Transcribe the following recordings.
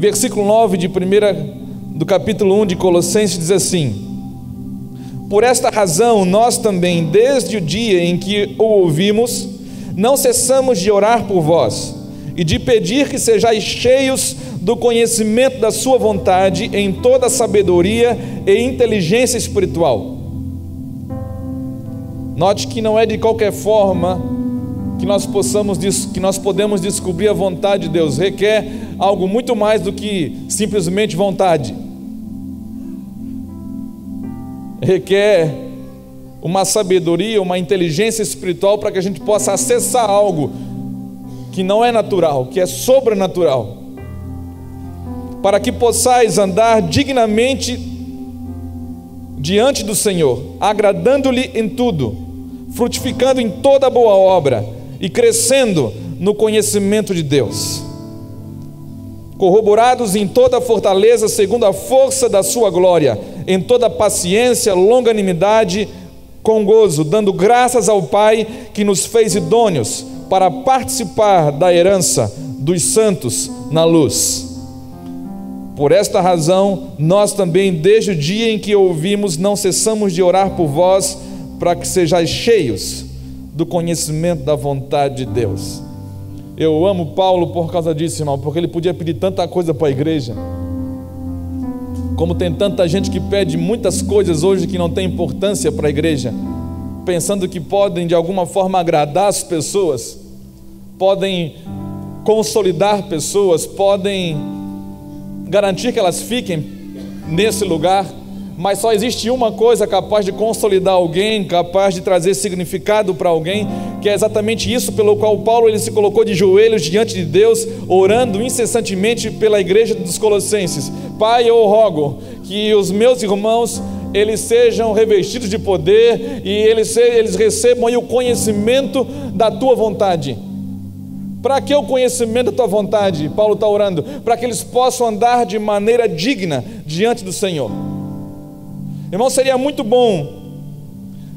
Versículo 9 do capítulo 1 de Colossenses diz assim: por esta razão nós também, desde o dia em que o ouvimos, não cessamos de orar por vós e de pedir que sejais cheios do conhecimento da sua vontade em toda sabedoria e inteligência espiritual. Note que não é de qualquer forma que nós podemos descobrir a vontade de Deus. Requer algo muito mais do que simplesmente vontade. Requer uma sabedoria, uma inteligência espiritual para que a gente possa acessar algo que não é natural, que é sobrenatural, para que possais andar dignamente diante do Senhor, agradando-lhe em tudo, frutificando em toda boa obra e crescendo no conhecimento de Deus, corroborados em toda fortaleza segundo a força da sua glória, em toda paciência, longanimidade, com gozo, dando graças ao Pai que nos fez idôneos para participar da herança dos santos na luz. Por esta razão, nós também, desde o dia em que ouvimos, não cessamos de orar por vós, para que sejais cheios do conhecimento da vontade de Deus. Eu amo Paulo por causa disso, irmão, porque ele podia pedir tanta coisa para a igreja, como tem tanta gente que pede muitas coisas hoje que não tem importância para a igreja, pensando que podem de alguma forma agradar as pessoas, podem consolidar pessoas, podem garantir que elas fiquem nesse lugar, mas só existe uma coisa capaz de consolidar alguém, capaz de trazer significado para alguém, que é exatamente isso pelo qual Paulo ele se colocou de joelhos diante de Deus, orando incessantemente pela igreja dos Colossenses. Pai, eu rogo que os meus irmãos eles sejam revestidos de poder e eles recebam aí o conhecimento da tua vontade. Para que o conhecimento da tua vontade? Paulo está orando para que eles possam andar de maneira digna diante do Senhor. Irmão, seria muito bom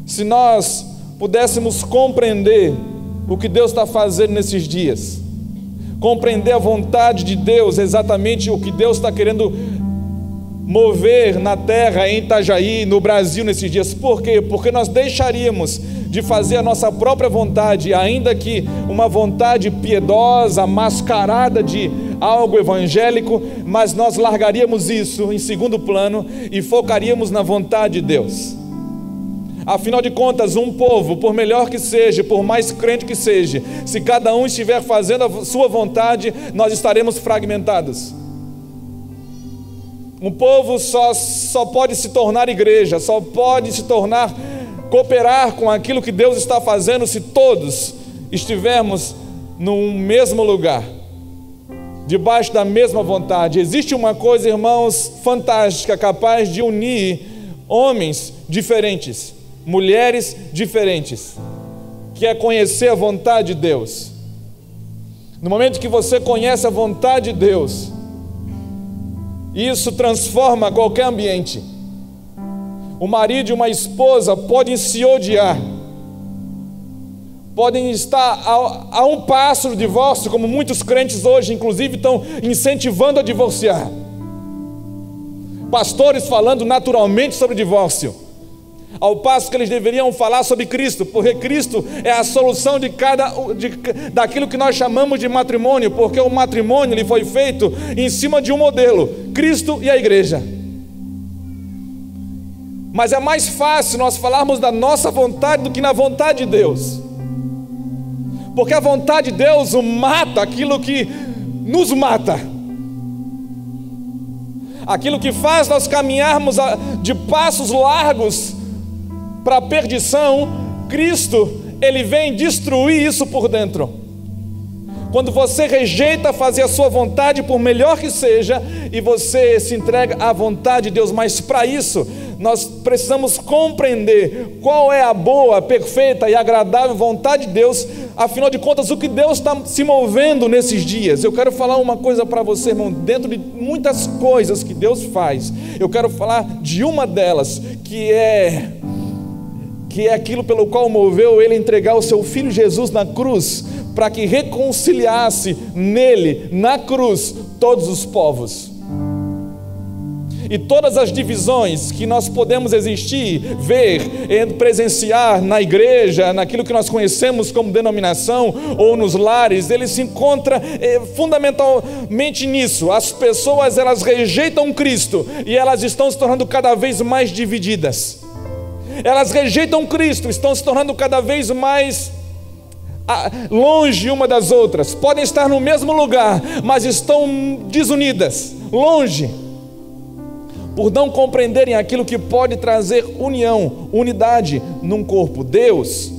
se nós pudéssemos compreender o que Deus está fazendo nesses dias, compreender a vontade de Deus, exatamente o que Deus está querendo mover na terra, em Itajaí, no Brasil nesses dias. Por quê? Porque nós deixaríamos de fazer a nossa própria vontade, ainda que uma vontade piedosa, mascarada de algo evangélico, mas nós largaríamos isso em segundo plano e focaríamos na vontade de Deus. Afinal de contas, um povo, por melhor que seja, por mais crente que seja, se cada um estiver fazendo a sua vontade, nós estaremos fragmentados. Um povo só pode se tornar igreja, só pode se tornar, cooperar com aquilo que Deus está fazendo se todos estivermos no mesmo lugar, debaixo da mesma vontade. Existe uma coisa, irmãos, fantástica, capaz de unir homens diferentes, mulheres diferentes, que é conhecer a vontade de Deus. No momento que você conhece a vontade de Deus, isso transforma qualquer ambiente. O marido e uma esposa podem se odiar, podem estar a um passo do divórcio, como muitos crentes hoje, inclusive, estão incentivando a divorciar. Pastores falando naturalmente sobre divórcio, ao passo que eles deveriam falar sobre Cristo, porque Cristo é a solução daquilo que nós chamamos de matrimônio, porque o matrimônio ele foi feito em cima de um modelo, Cristo e a igreja. Mas é mais fácil nós falarmos da nossa vontade do que na vontade de Deus, porque a vontade de Deus mata aquilo que nos mata, aquilo que faz nós caminharmos de passos largos para a perdição. Cristo, ele vem destruir isso por dentro. Quando você rejeita fazer a sua vontade, por melhor que seja, e você se entrega à vontade de Deus, mas para isso, nós precisamos compreender qual é a boa, perfeita e agradável vontade de Deus. Afinal de contas, o que Deus está se movendo nesses dias. Eu quero falar uma coisa para você, irmão, dentro de muitas coisas que Deus faz, eu quero falar de uma delas, que é aquilo pelo qual moveu ele entregar o seu Filho Jesus na cruz, para que reconciliasse nele, na cruz, todos os povos. E todas as divisões que nós podemos existir, ver, presenciar na igreja, naquilo que nós conhecemos como denominação ou nos lares, ele se encontra fundamentalmente nisso. As pessoas, elas rejeitam Cristo e elas estão se tornando cada vez mais divididas. Elas rejeitam Cristo, estão se tornando cada vez mais longe uma das outras. Podem estar no mesmo lugar, mas estão desunidas, longe, por não compreenderem aquilo que pode trazer união, unidade num corpo. Deus,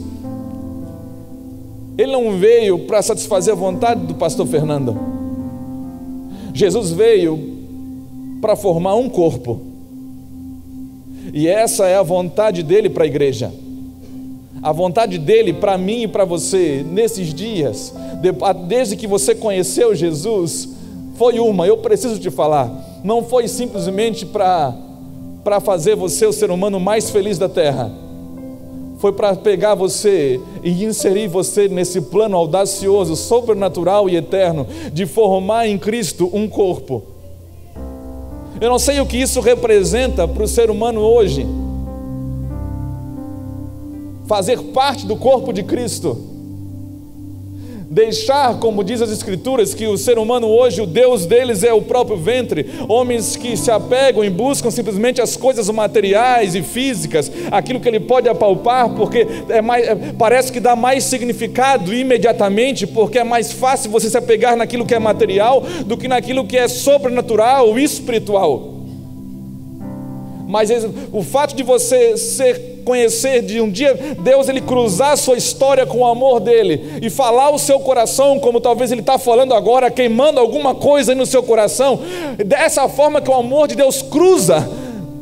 Ele não veio para satisfazer a vontade do pastor Fernando. Jesus veio para formar um corpo, e essa é a vontade dele para a igreja. A vontade dele para mim e para você nesses dias, desde que você conheceu Jesus, foi uma. Eu preciso te falar, não foi simplesmente para fazer você o ser humano mais feliz da terra. Foi para pegar você e inserir você nesse plano audacioso, sobrenatural e eterno, de formar em Cristo um corpo. Eu não sei o que isso representa para o ser humano hoje, fazer parte do corpo de Cristo, deixar, como diz as Escrituras, que o ser humano hoje, o Deus deles é o próprio ventre, homens que se apegam e buscam simplesmente as coisas materiais e físicas, aquilo que ele pode apalpar, porque parece que dá mais significado imediatamente, porque é mais fácil você se apegar naquilo que é material do que naquilo que é sobrenatural e espiritual. Mas o fato de você conhecer, de um dia Deus ele cruzar a sua história com o amor dele e falar o seu coração, como talvez ele está falando agora, queimando alguma coisa aí no seu coração, dessa forma que o amor de Deus cruza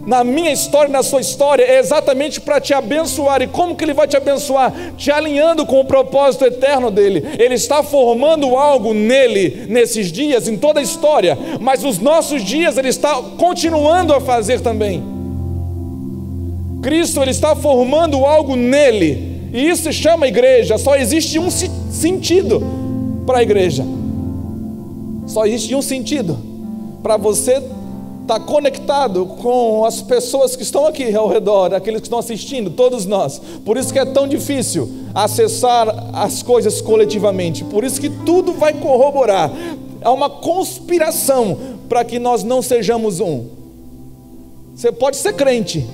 na minha história, na sua história, é exatamente para te abençoar. E como que ele vai te abençoar? Te alinhando com o propósito eterno dele. Ele está formando algo nele, nesses dias, em toda a história, mas nos nossos dias ele está continuando a fazer também. Cristo, ele está formando algo nele, e isso se chama igreja. Só existe um sentido para a igreja, só existe um sentido: para você estar conectado com as pessoas que estão aqui ao redor, aqueles que estão assistindo, todos nós. Por isso que é tão difícil acessar as coisas coletivamente, por isso que tudo vai corroborar. É uma conspiração para que nós não sejamos um. Você pode ser crente,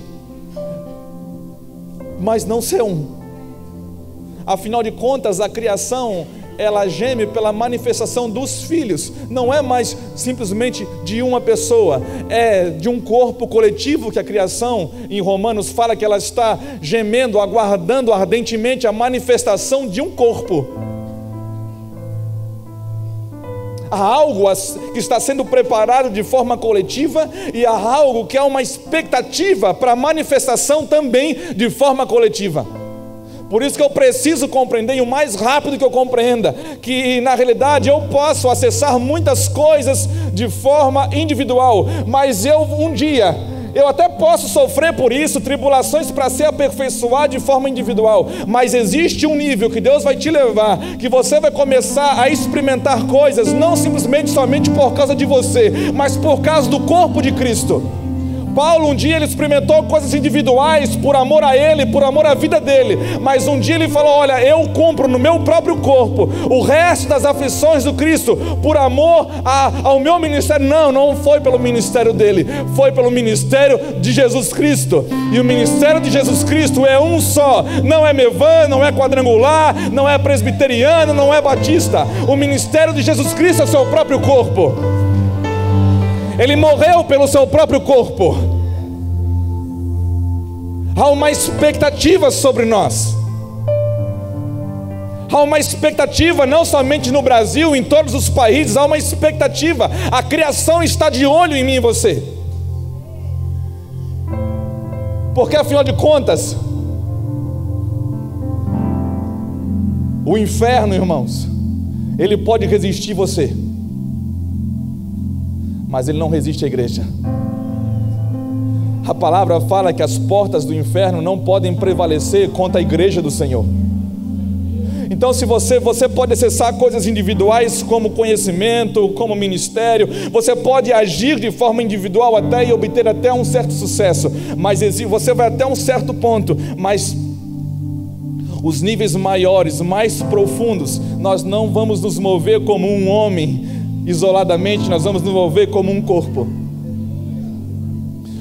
mas não ser um. Afinal de contas, a criação, ela geme pela manifestação dos filhos. Não é mais simplesmente de uma pessoa, é de um corpo coletivo que a criação, em Romanos, fala que ela está gemendo, aguardando ardentemente a manifestação de um corpo. Há algo que está sendo preparado de forma coletiva, e há algo que é uma expectativa para a manifestação também de forma coletiva. Por isso que eu preciso compreender, e o mais rápido que eu compreenda, que na realidade eu posso acessar muitas coisas de forma individual, mas um dia eu até posso sofrer por isso, tribulações para ser aperfeiçoado de forma individual, mas existe um nível que Deus vai te levar, que você vai começar a experimentar coisas, não simplesmente somente por causa de você, mas por causa do corpo de Cristo. Paulo, um dia ele experimentou coisas individuais por amor a ele, por amor à vida dele, mas um dia ele falou: olha, eu cumpro no meu próprio corpo o resto das aflições do Cristo, por amor ao meu ministério. Não foi pelo ministério dele, foi pelo ministério de Jesus Cristo. E o ministério de Jesus Cristo é um só, não é Mevan, não é quadrangular, não é presbiteriano, não é batista. O ministério de Jesus Cristo é o seu próprio corpo. Ele morreu pelo seu próprio corpo. Há uma expectativa sobre nós. Há uma expectativa não somente no Brasil, em todos os países. Há uma expectativa. A criação está de olho em mim e você. Porque afinal de contas, o inferno, irmãos, ele pode resistir você, mas ele não resiste à igreja. A palavra fala que as portas do inferno não podem prevalecer contra a igreja do Senhor. Então, se você pode acessar coisas individuais como conhecimento, como ministério, você pode agir de forma individual até e obter até um certo sucesso, mas você vai até um certo ponto, mas os níveis maiores, mais profundos, nós não vamos nos mover como um homem isoladamente, nós vamos nos mover como um corpo.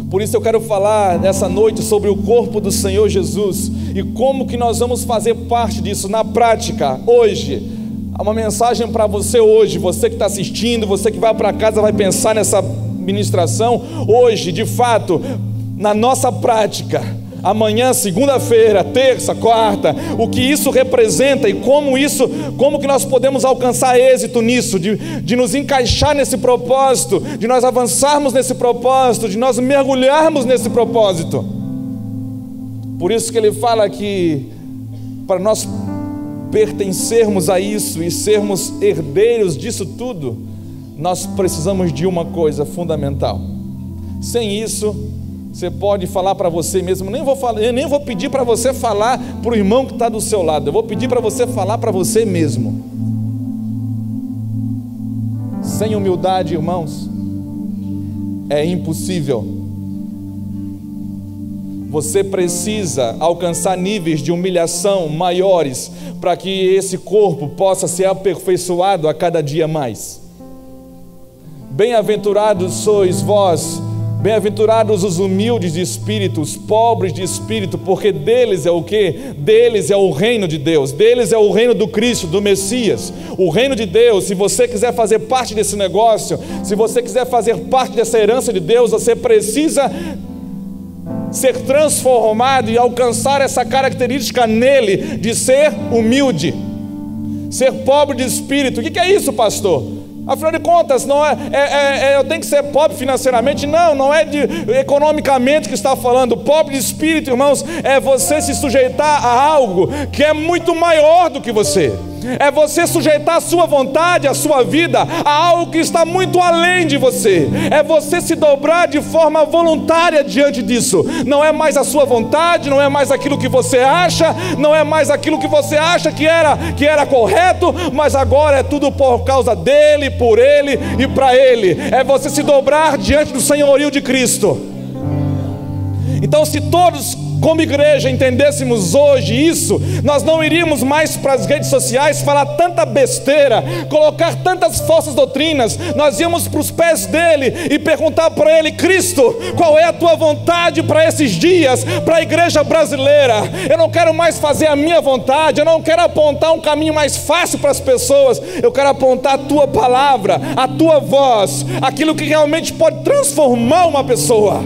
Por isso eu quero falar nessa noite sobre o corpo do Senhor Jesus e como que nós vamos fazer parte disso na prática, hoje. Há uma mensagem para você hoje, você que está assistindo, você que vai para casa, vai pensar nessa ministração, hoje, de fato, na nossa prática, amanhã, segunda-feira, terça, quarta, o que isso representa e como que nós podemos alcançar êxito nisso, de nos encaixar nesse propósito, de nós avançarmos nesse propósito, de nós mergulharmos nesse propósito. Por isso que ele fala que para nós pertencermos a isso e sermos herdeiros disso tudo, nós precisamos de uma coisa fundamental. Sem isso, você pode falar para você mesmo, eu nem vou pedir para você falar para o irmão que está do seu lado, eu vou pedir para você falar para você mesmo. Sem humildade, irmãos, é impossível. Você precisa alcançar níveis de humilhação maiores para que esse corpo possa ser aperfeiçoado a cada dia mais. Bem-aventurados sois vós, bem-aventurados os humildes de espírito, os pobres de espírito, porque deles é o quê? Deles é o reino de Deus, deles é o reino do Cristo, do Messias. O reino de Deus, se você quiser fazer parte desse negócio, se você quiser fazer parte dessa herança de Deus, você precisa ser transformado e alcançar essa característica nele, de ser humilde, ser pobre de espírito. O que é isso, pastor? Afinal de contas, não eu tenho que ser pobre financeiramente? Não é economicamente que está falando. Pobre de espírito, irmãos, é você se sujeitar a algo que é muito maior do que você. É você sujeitar a sua vontade, a sua vida a algo que está muito além de você. É você se dobrar de forma voluntária diante disso. Não é mais a sua vontade, não é mais aquilo que você acha, não é mais aquilo que você acha que era correto, mas agora é tudo por causa dele, por ele e para ele. É você se dobrar diante do senhorio de Cristo. Então, se todos como igreja entendêssemos hoje isso, nós não iríamos mais para as redes sociais falar tanta besteira, colocar tantas falsas doutrinas. Nós íamos para os pés dele e perguntar para ele: Cristo, qual é a tua vontade para esses dias, para a igreja brasileira? Eu não quero mais fazer a minha vontade, eu não quero apontar um caminho mais fácil para as pessoas, eu quero apontar a tua palavra, a tua voz, aquilo que realmente pode transformar uma pessoa.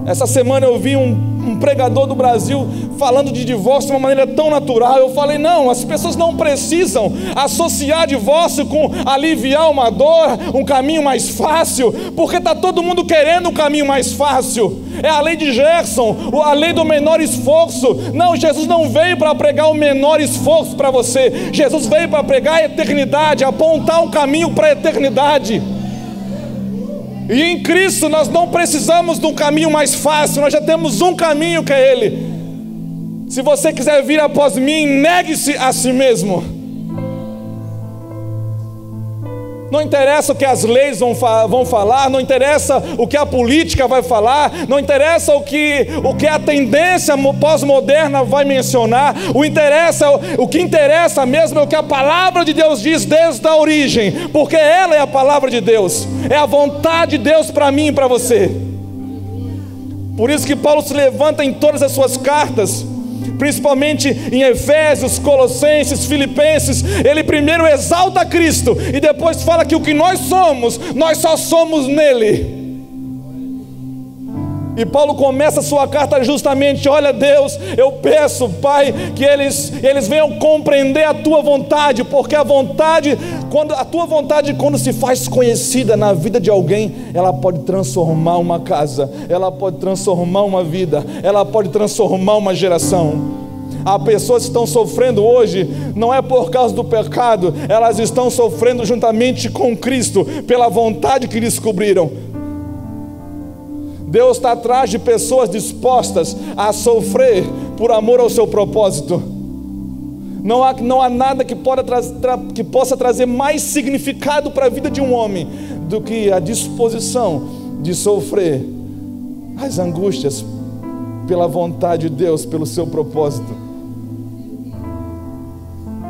Essa semana eu vi um pregador do Brasil falando de divórcio de uma maneira tão natural. Eu falei: não, as pessoas não precisam associar divórcio com aliviar uma dor, um caminho mais fácil, porque está todo mundo querendo um caminho mais fácil. É a lei de Gerson, a lei do menor esforço. Não, Jesus não veio para pregar o menor esforço para você. Jesus veio para pregar a eternidade, apontar um caminho para a eternidade. E em Cristo nós não precisamos de um caminho mais fácil, nós já temos um caminho que é Ele. Se você quiser vir após mim, negue-se a si mesmo. Não interessa o que as leis vão falar, não interessa o que a política vai falar, não interessa o que a tendência pós-moderna vai mencionar. O que interessa mesmo é o que a palavra de Deus diz desde a origem, porque ela é a palavra de Deus, é a vontade de Deus para mim e para você. Por isso que Paulo se levanta em todas as suas cartas, principalmente em Efésios, Colossenses, Filipenses. Ele primeiro exalta Cristo e depois fala que o que nós somos, nós só somos nele. E Paulo começa a sua carta justamente: olha, Deus, eu peço, Pai, que eles venham compreender a tua vontade, porque a tua vontade, quando se faz conhecida na vida de alguém, ela pode transformar uma casa, ela pode transformar uma vida, ela pode transformar uma geração. Há pessoas que estão sofrendo hoje, não é por causa do pecado, elas estão sofrendo juntamente com Cristo, pela vontade que descobriram. Deus está atrás de pessoas dispostas a sofrer por amor ao seu propósito. Não há nada que possa trazer mais significado para a vida de um homem do que a disposição de sofrer as angústias pela vontade de Deus, pelo seu propósito.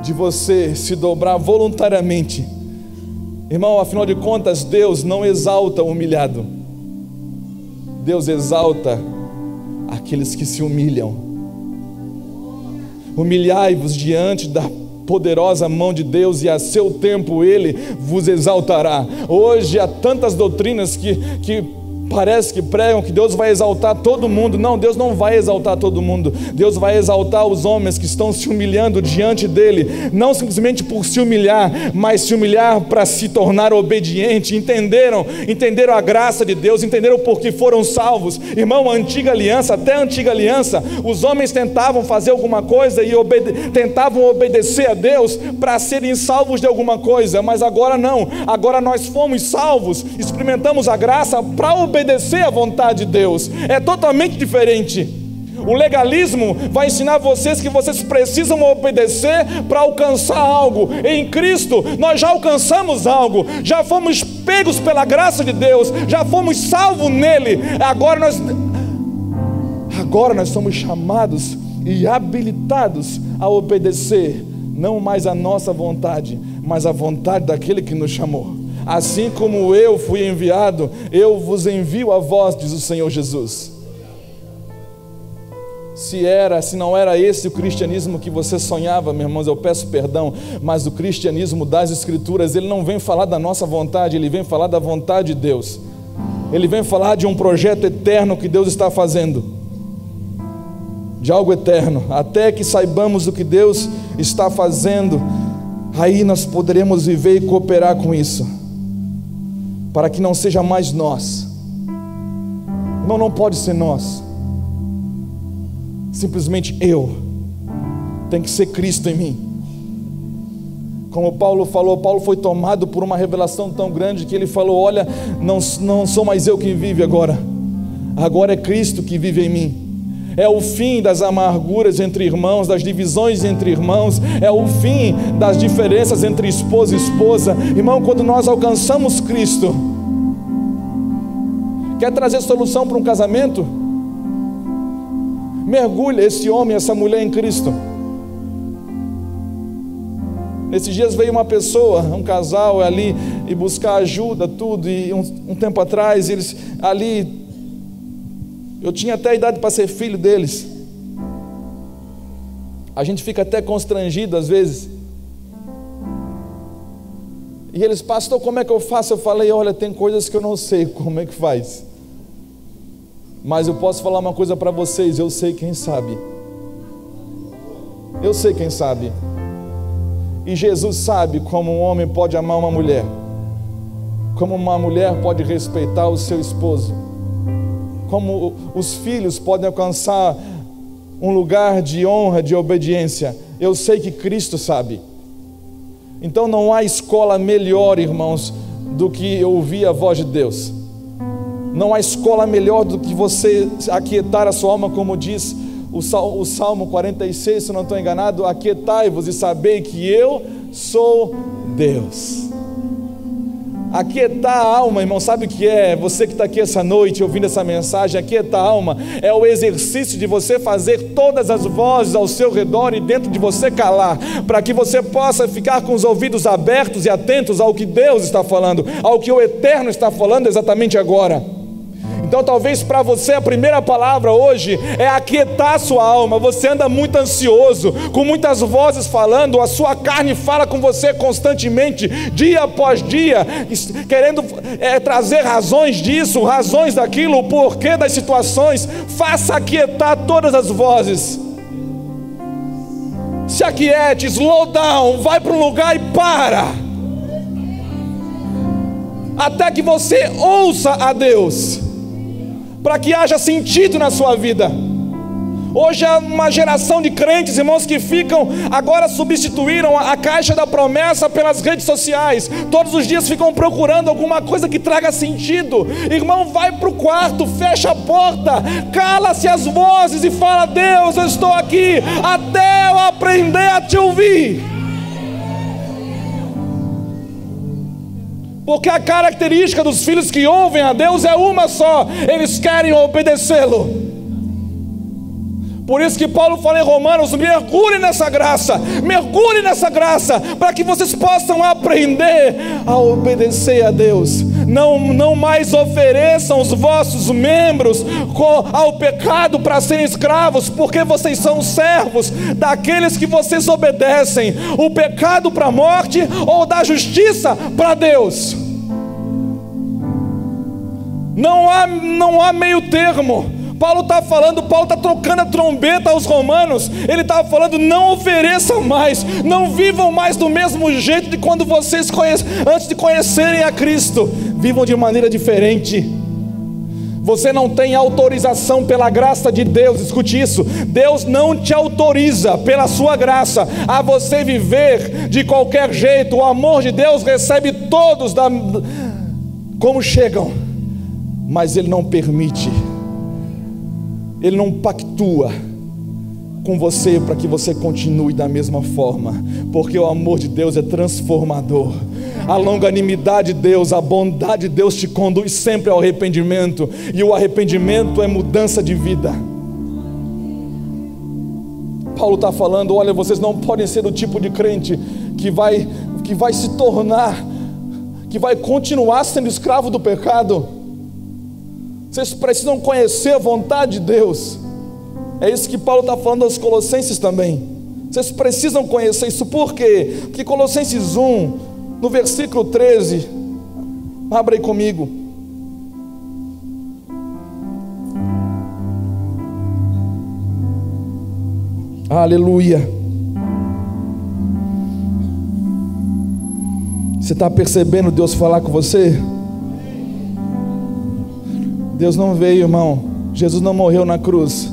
De você se dobrar voluntariamente. Irmão, afinal de contas, Deus não exalta o humilhado. Deus exalta aqueles que se humilham. Humilhai-vos diante da poderosa mão de Deus, e a seu tempo Ele vos exaltará. Hoje há tantas doutrinas que parece que pregam que Deus vai exaltar todo mundo. Não, Deus não vai exaltar todo mundo. Deus vai exaltar os homens que estão se humilhando diante dEle, não simplesmente por se humilhar, mas se humilhar para se tornar obediente. Entenderam a graça de Deus, entenderam por que foram salvos. Irmão, até a antiga aliança, os homens tentavam fazer alguma coisa e tentavam obedecer a Deus para serem salvos de alguma coisa, mas agora não. Agora nós fomos salvos, experimentamos a graça para obedecer à vontade de Deus. É totalmente diferente. O legalismo vai ensinar vocês que vocês precisam obedecer para alcançar algo. Em Cristo nós já alcançamos algo, já fomos pegos pela graça de Deus, já fomos salvos nele. Agora nós somos chamados e habilitados a obedecer, não mais a nossa vontade, mas a vontade daquele que nos chamou. Assim como eu fui enviado, eu vos envio a vós, diz o Senhor Jesus. Se não era esse o cristianismo que você sonhava, meus irmãos, eu peço perdão, mas o cristianismo das Escrituras, ele não vem falar da nossa vontade, ele vem falar da vontade de Deus. Ele vem falar de um projeto eterno que Deus está fazendo, de algo eterno. Até que saibamos o que Deus está fazendo, aí nós poderemos viver e cooperar com isso, para que não seja mais nós. Não pode ser nós, simplesmente eu. Tem que ser Cristo em mim. Como Paulo falou, Paulo foi tomado por uma revelação tão grande que ele falou: olha, não sou mais eu quem vive agora é Cristo que vive em mim. É o fim das amarguras entre irmãos, das divisões entre irmãos, é o fim das diferenças entre esposo e esposa. Irmão, quando nós alcançamos Cristo, quer trazer solução para um casamento? Mergulha esse homem, essa mulher em Cristo. Nesses dias veio uma pessoa, um casal ali, e buscar ajuda, tudo, e um tempo atrás, eles ali, eu tinha até a idade para ser filho deles. A gente fica até constrangido às vezes. E eles: pastor, como é que eu faço? Eu falei: olha, tem coisas que eu não sei como é que faz, mas eu posso falar uma coisa para vocês: eu sei quem sabe. Eu sei quem sabe. E Jesus sabe como um homem pode amar uma mulher, como uma mulher pode respeitar o seu esposo, como os filhos podem alcançar um lugar de honra, de obediência. Eu sei que Cristo sabe. Então não há escola melhor, irmãos, do que ouvir a voz de Deus. Não há escola melhor do que você aquietar a sua alma, como diz o Salmo 46, se não estou enganado: aquietai-vos e sabei que eu sou Deus. Aquietar a alma, irmão, sabe o que é? Você que está aqui essa noite ouvindo essa mensagem, aquietar a alma é o exercício de você fazer todas as vozes ao seu redor e dentro de você calar, para que você possa ficar com os ouvidos abertos e atentos ao que Deus está falando, ao que o Eterno está falando exatamente agora. Então talvez para você a primeira palavra hoje é aquietar a sua alma. Você anda muito ansioso, com muitas vozes falando, a sua carne fala com você constantemente, dia após dia, querendo trazer razões disso, razões daquilo, o porquê das situações. Faça aquietar todas as vozes. Se aquiete, slow down, vai para um lugar e para, até que você ouça a Deus, para que haja sentido na sua vida. Hoje há uma geração de crentes, irmãos, que agora substituíram a caixa da promessa pelas redes sociais. Todos os dias ficam procurando alguma coisa que traga sentido. Irmão, vai para o quarto, fecha a porta, cala-se as vozes e fala: Deus, eu estou aqui até eu aprender a te ouvir. Porque a característica dos filhos que ouvem a Deus é uma só: eles querem obedecê-lo. Por isso que Paulo fala em Romanos: mergulhe nessa graça, para que vocês possam aprender a obedecer a Deus. Não mais ofereçam os vossos membros ao pecado para serem escravos, porque vocês são servos daqueles que vocês obedecem. O pecado para a morte ou da justiça para Deus. Não há meio termo. Paulo está trocando a trombeta aos romanos. Ele está falando: não ofereçam mais, não vivam mais do mesmo jeito de quando vocês antes de conhecerem a Cristo. Vivam de maneira diferente. Você não tem autorização pela graça de Deus, escute isso: Deus não te autoriza pela sua graça a você viver de qualquer jeito. O amor de Deus recebe todos como chegam, mas Ele não permite, Ele não pactua com você para que você continue da mesma forma, porque o amor de Deus é transformador. A longanimidade de Deus, a bondade de Deus te conduz sempre ao arrependimento, e o arrependimento é mudança de vida. Paulo está falando: olha, vocês não podem ser o tipo de crente que vai se tornar, que vai continuar sendo escravo do pecado. Vocês precisam conhecer a vontade de Deus. É isso que Paulo está falando aos Colossenses também. Vocês precisam conhecer isso. Por quê? Porque Colossenses 1, no versículo 13, abra aí comigo. Aleluia. Você está percebendo Deus falar com você? Deus não veio, irmão, Jesus não morreu na cruz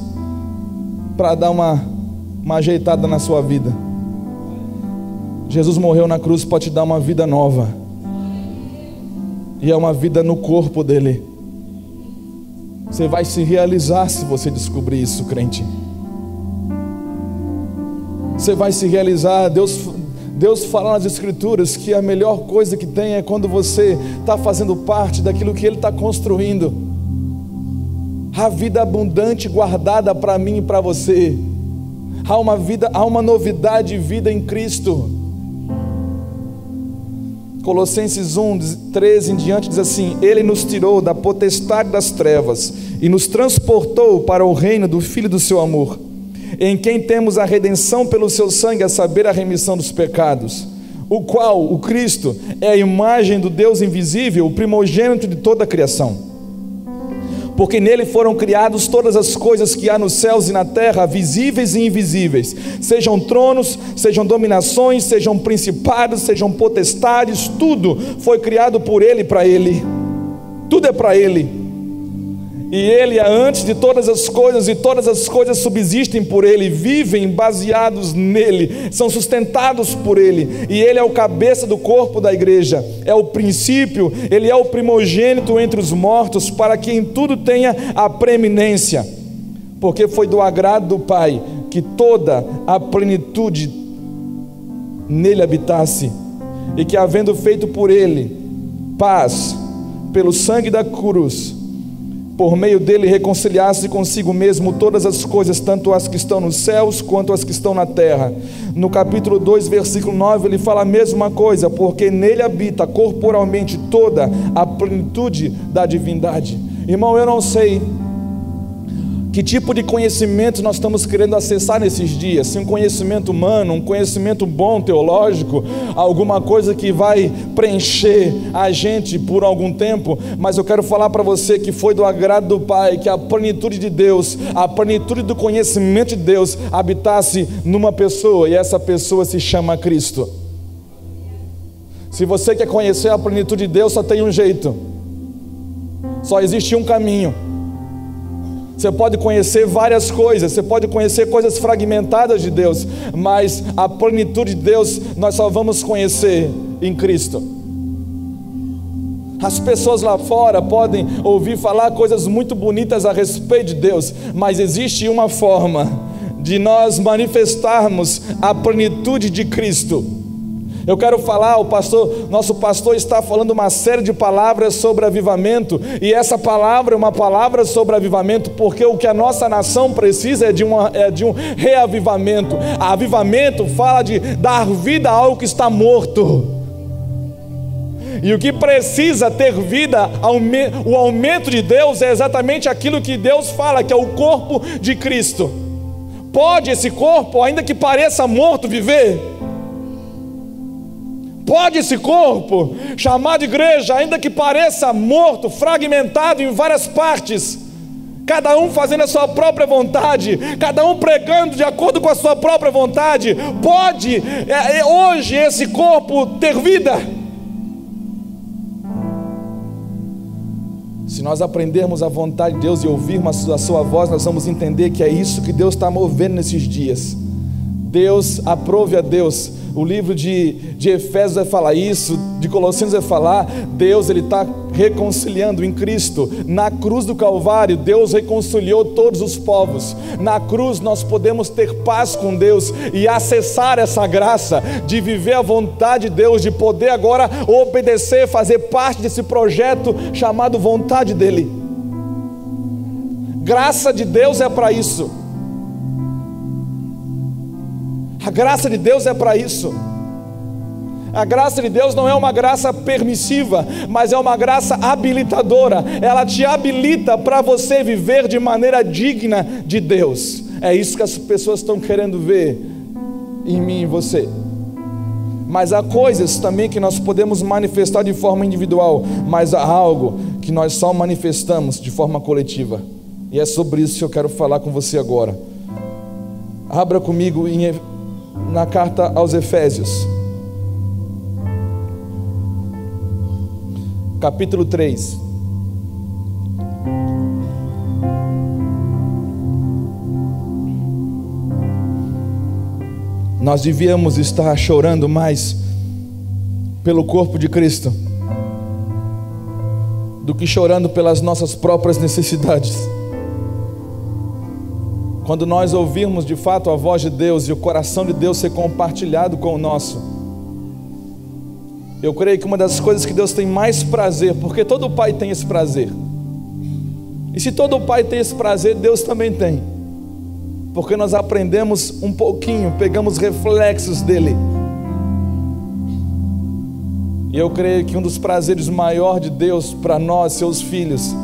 para dar uma ajeitada na sua vida. Jesus morreu na cruz para te dar uma vida nova, e é uma vida no corpo dele. Você vai se realizar se você descobrir isso, crente. Você vai se realizar. Deus fala nas Escrituras que a melhor coisa que tem é quando você está fazendo parte daquilo que Ele está construindo. A vida abundante guardada para mim e para você. Há uma novidade de vida em Cristo. Colossenses 1, 13 em diante diz assim: Ele nos tirou da potestade das trevas e nos transportou para o reino do Filho do seu amor, em quem temos a redenção pelo seu sangue, a saber, a remissão dos pecados, o qual, o Cristo, é a imagem do Deus invisível, o primogênito de toda a criação. Porque nele foram criadas todas as coisas que há nos céus e na terra, visíveis e invisíveis, sejam tronos, sejam dominações, sejam principados, sejam potestades. Tudo foi criado por Ele e para Ele. Tudo é para Ele. E Ele é antes de todas as coisas, e todas as coisas subsistem por Ele, vivem baseados nele, são sustentados por Ele. E Ele é o cabeça do corpo da igreja, é o princípio, Ele é o primogênito entre os mortos, para que em tudo tenha a preeminência. Porque foi do agrado do Pai que toda a plenitude nele habitasse, e que, havendo feito por Ele paz pelo sangue da cruz, por meio dele reconciliasse consigo mesmo todas as coisas, tanto as que estão nos céus quanto as que estão na terra. No capítulo 2, versículo 9, ele fala a mesma coisa: porque nele habita corporalmente toda a plenitude da divindade. Irmão, eu não sei que tipo de conhecimento nós estamos querendo acessar nesses dias, se um conhecimento humano, um conhecimento bom, teológico, alguma coisa que vai preencher a gente por algum tempo. Mas eu quero falar para você que foi do agrado do Pai que a plenitude de Deus, a plenitude do conhecimento de Deus habitasse numa pessoa, e essa pessoa se chama Cristo. Se você quer conhecer a plenitude de Deus, só tem um jeito, só existe um caminho. Você pode conhecer várias coisas, você pode conhecer coisas fragmentadas de Deus, mas a plenitude de Deus nós só vamos conhecer em Cristo. As pessoas lá fora podem ouvir falar coisas muito bonitas a respeito de Deus, mas existe uma forma de nós manifestarmos a plenitude de Cristo. Eu quero falar, nosso pastor está falando uma série de palavras sobre avivamento, e essa palavra é uma palavra sobre avivamento, porque o que a nossa nação precisa é de um reavivamento. Avivamento fala de dar vida a algo que está morto, e o que precisa ter vida, o aumento de Deus é exatamente aquilo que Deus fala, que é o corpo de Cristo. Pode esse corpo, ainda que pareça morto, viver? Pode esse corpo, chamado igreja, ainda que pareça morto, fragmentado em várias partes, cada um fazendo a sua própria vontade, cada um pregando de acordo com a sua própria vontade, pode hoje esse corpo ter vida? Se nós aprendermos a vontade de Deus e ouvirmos a sua voz, nós vamos entender que é isso que Deus está movendo nesses dias. Deus, aprove a Deus. O livro de Efésios vai falar isso, de Colossenses vai falar, Deus ele está reconciliando em Cristo. Na cruz do Calvário, Deus reconciliou todos os povos. Na cruz nós podemos ter paz com Deus e acessar essa graça de viver a vontade de Deus, de poder agora obedecer, fazer parte desse projeto chamado vontade dEle. Graça de Deus é para isso. A graça de Deus é para isso. A graça de Deus não é uma graça permissiva, mas é uma graça habilitadora. Ela te habilita para você viver de maneira digna de Deus. É isso que as pessoas estão querendo ver em mim e em você. Mas há coisas também que nós podemos manifestar de forma individual, mas há algo que nós só manifestamos de forma coletiva. E é sobre isso que eu quero falar com você agora. Abra comigo na carta aos Efésios, capítulo 3. Nós devíamos estar chorando mais pelo corpo de Cristo do que chorando pelas nossas próprias necessidades. Quando nós ouvirmos de fato a voz de Deus e o coração de Deus ser compartilhado com o nosso, eu creio que uma das coisas que Deus tem mais prazer, porque todo pai tem esse prazer, e se todo pai tem esse prazer, Deus também tem, porque nós aprendemos um pouquinho, pegamos reflexos dele. E eu creio que um dos prazeres maiores de Deus para nós, seus filhos,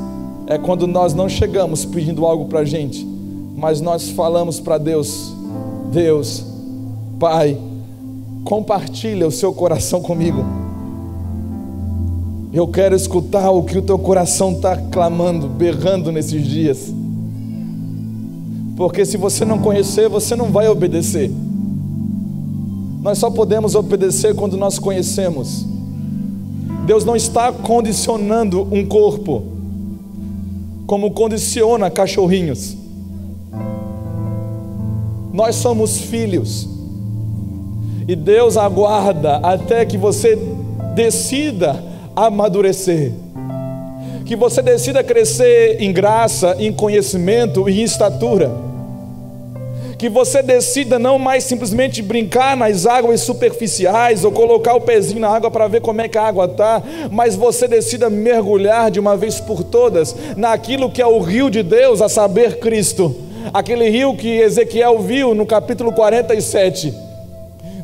é quando nós não chegamos pedindo algo para a gente, mas nós falamos para Deus: Deus, Pai, compartilha o seu coração comigo. Eu quero escutar o que o teu coração está clamando, berrando nesses dias. Porque se você não conhecer, você não vai obedecer. Nós só podemos obedecer quando nós conhecemos. Deus não está condicionando um corpo como condiciona cachorrinhos. Nós somos filhos, e Deus aguarda até que você decida amadurecer, que você decida crescer em graça, em conhecimento e em estatura, que você decida não mais simplesmente brincar nas águas superficiais ou colocar o pezinho na água para ver como é que a água está, mas você decida mergulhar de uma vez por todas naquilo que é o rio de Deus, a saber, Cristo. Aquele rio que Ezequiel viu no capítulo 47.